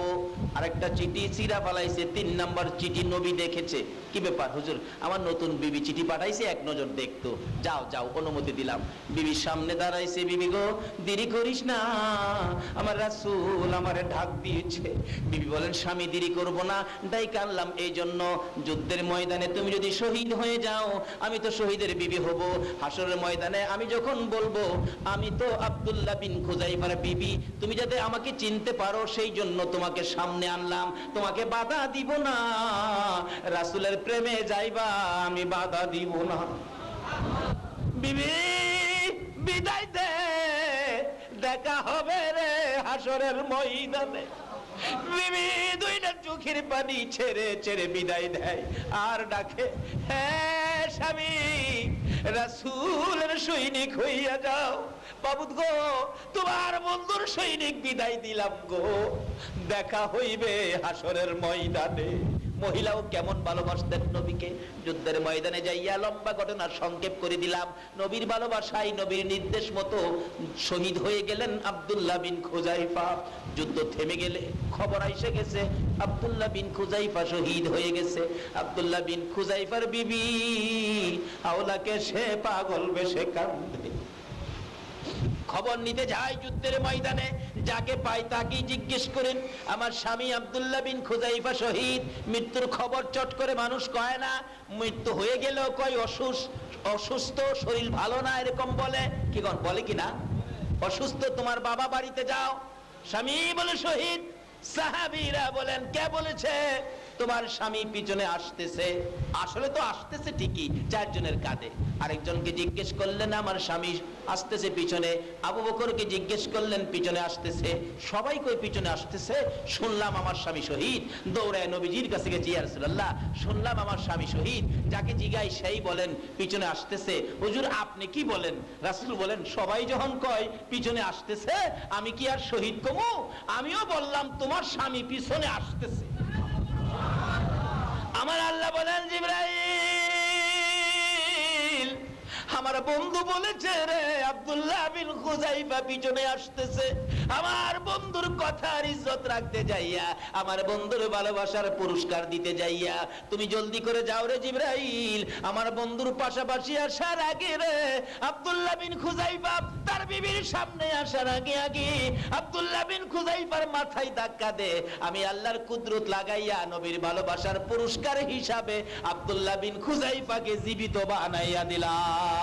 আরেকটা চিঠি ছিঁড়া ফালাইছে, 3 নাম্বার চিঠি নবী দেখেছে। কি ব্যাপার হুজুর, আমার নতুন বিবি চিঠি পাঠাইছে, এক নজর দেখতো। যাও যাও, অনুমতি দিলাম। বিবির সামনে দাঁড়াইছে, বিবি গো, দেরি করিস না, আমার আমার রাসূল আমারে ঢাক দিয়েছে। বিবি বলেন স্বামী দেরি করব না, ডাইকা আনলাম এই জন্য যুদ্ধের ময়দানে তুমি যদি শহীদ হয়ে যাও আমি তো শহীদের বিবি হব। হাসরের ময়দানে আমি যখন বলবো আমি তো আব্দুল্লাহ বিন খুযাইফার বিবি, তুমি যাতে আমাকে চিনতে পারো সেই জন্য তোমাকে সামনে আনলাম, তোমাকে বাধা দিব না। রাসূলের প্রেমে যাইবা আমি বাধা দিব না। বিবি বিদায় দে, দেখা হবে রে হাসরের ময়দানে। বিবি দুইটা চোখের পানি ছেড়ে ছেড়ে বিদায় দেয় আর ডাকে, হ্যাঁ স্বামী, রাসূলের সৈনিক হইয়া যাও। বাবুদ গো, তোমার বন্ধুর সৈনিক বিদায় দিলাম গো, দেখা হইবে হাসরের ময়দানে। মহিলাও কেমন ভালোবাসতেন নবীকে। যুদ্ধের ময়দানে যাইয়া লম্বা ঘটনা সংক্ষেপ করে দিলাম, নবীর ভালোবাসায় নবীর নির্দেশ মতো শহীদ হয়ে গেলেন আব্দুল্লাহ বিন খুযাইফা। যুদ্ধ থেমে গেলে খবর এসে গেছে আব্দুল্লাহ বিন খুযাইফা শহীদ হয়ে গেছে। আব্দুল্লাহ বিন খুযাইফার বিবি হাওলাকে সে পাগল বেশে কাঁদে। খবর নিতে যায় যুদ্ধের ময়দানে, যাকে পাই তাকেই জিজ্ঞেস করেন, আমার স্বামী আব্দুল্লাহ বিন খুযাইফা শহীদ। মৃত্যুর খবর চট করে মানুষ কয় না, মৃত্যু হয়ে গেল কয় অসুস্থ, শরীর ভালো না, এরকম বলে। কি বলে কি না, অসুস্থ, তোমার বাবা বাড়িতে যাও। স্বামী বলে শহীদ। সাহাবীরা বলেন, কে বলেছে? তোমার স্বামী পিছনে আসতেছে। আসলে তো আসতেছে ঠিকই, চারজনের কাঁধে। আরেকজনকে জিজ্ঞেস করলেন, আমার স্বামী আসতেছে পিছনে। আবু বকরকে জিজ্ঞেস করলেন, পিছনে আসতেছে। সবাই কই পিছনে আসতেছে। শুনলাম আমার স্বামী শহীদ। দৌড়ায় নবীজির কাছে গেছি, ইয়া রাসূলুল্লাহ শুনলাম আমার স্বামী শহীদ। যাকে জিগাই সেই বলেন পিছনে আসতেছে। হুজুর আপনি কি বলেন? রাসূল বলেন, সবাই যখন কয় পিছনে আসতেছে আমি কি আর শহীদ কমু? আমিও বললাম তোমার স্বামী পিছনে আসতেছে। আমার আল্লাহ বলেন, জিবরাইল আমার বন্ধু বলেছে রে আব্দুল্লাহ বিন খুযাইফা পিছনে আসতেছে। আমার বন্ধুর কথার ইজ্জত রাখতে যাইয়া, আমার বন্ধুর ভালোবাসার পুরস্কার দিতে যাইয়া তুমি জলদি করে যাও রে জিবরাইল। আমার বন্ধুর পাশাপাশি আসার আগে রে আব্দুল্লাহ বিন খুযাইফা তার বিবির সামনে আসার আগে আগে আব্দুল্লাহ বিন খুযাইফার মাথায় ধাক্কা দে। আমি আল্লাহর কুদরত লাগাইয়া নবীর ভালোবাসার পুরস্কার হিসাবে আব্দুল্লাহ বিন খুযাইফাকে জীবিত বানাইয়া দিলাম।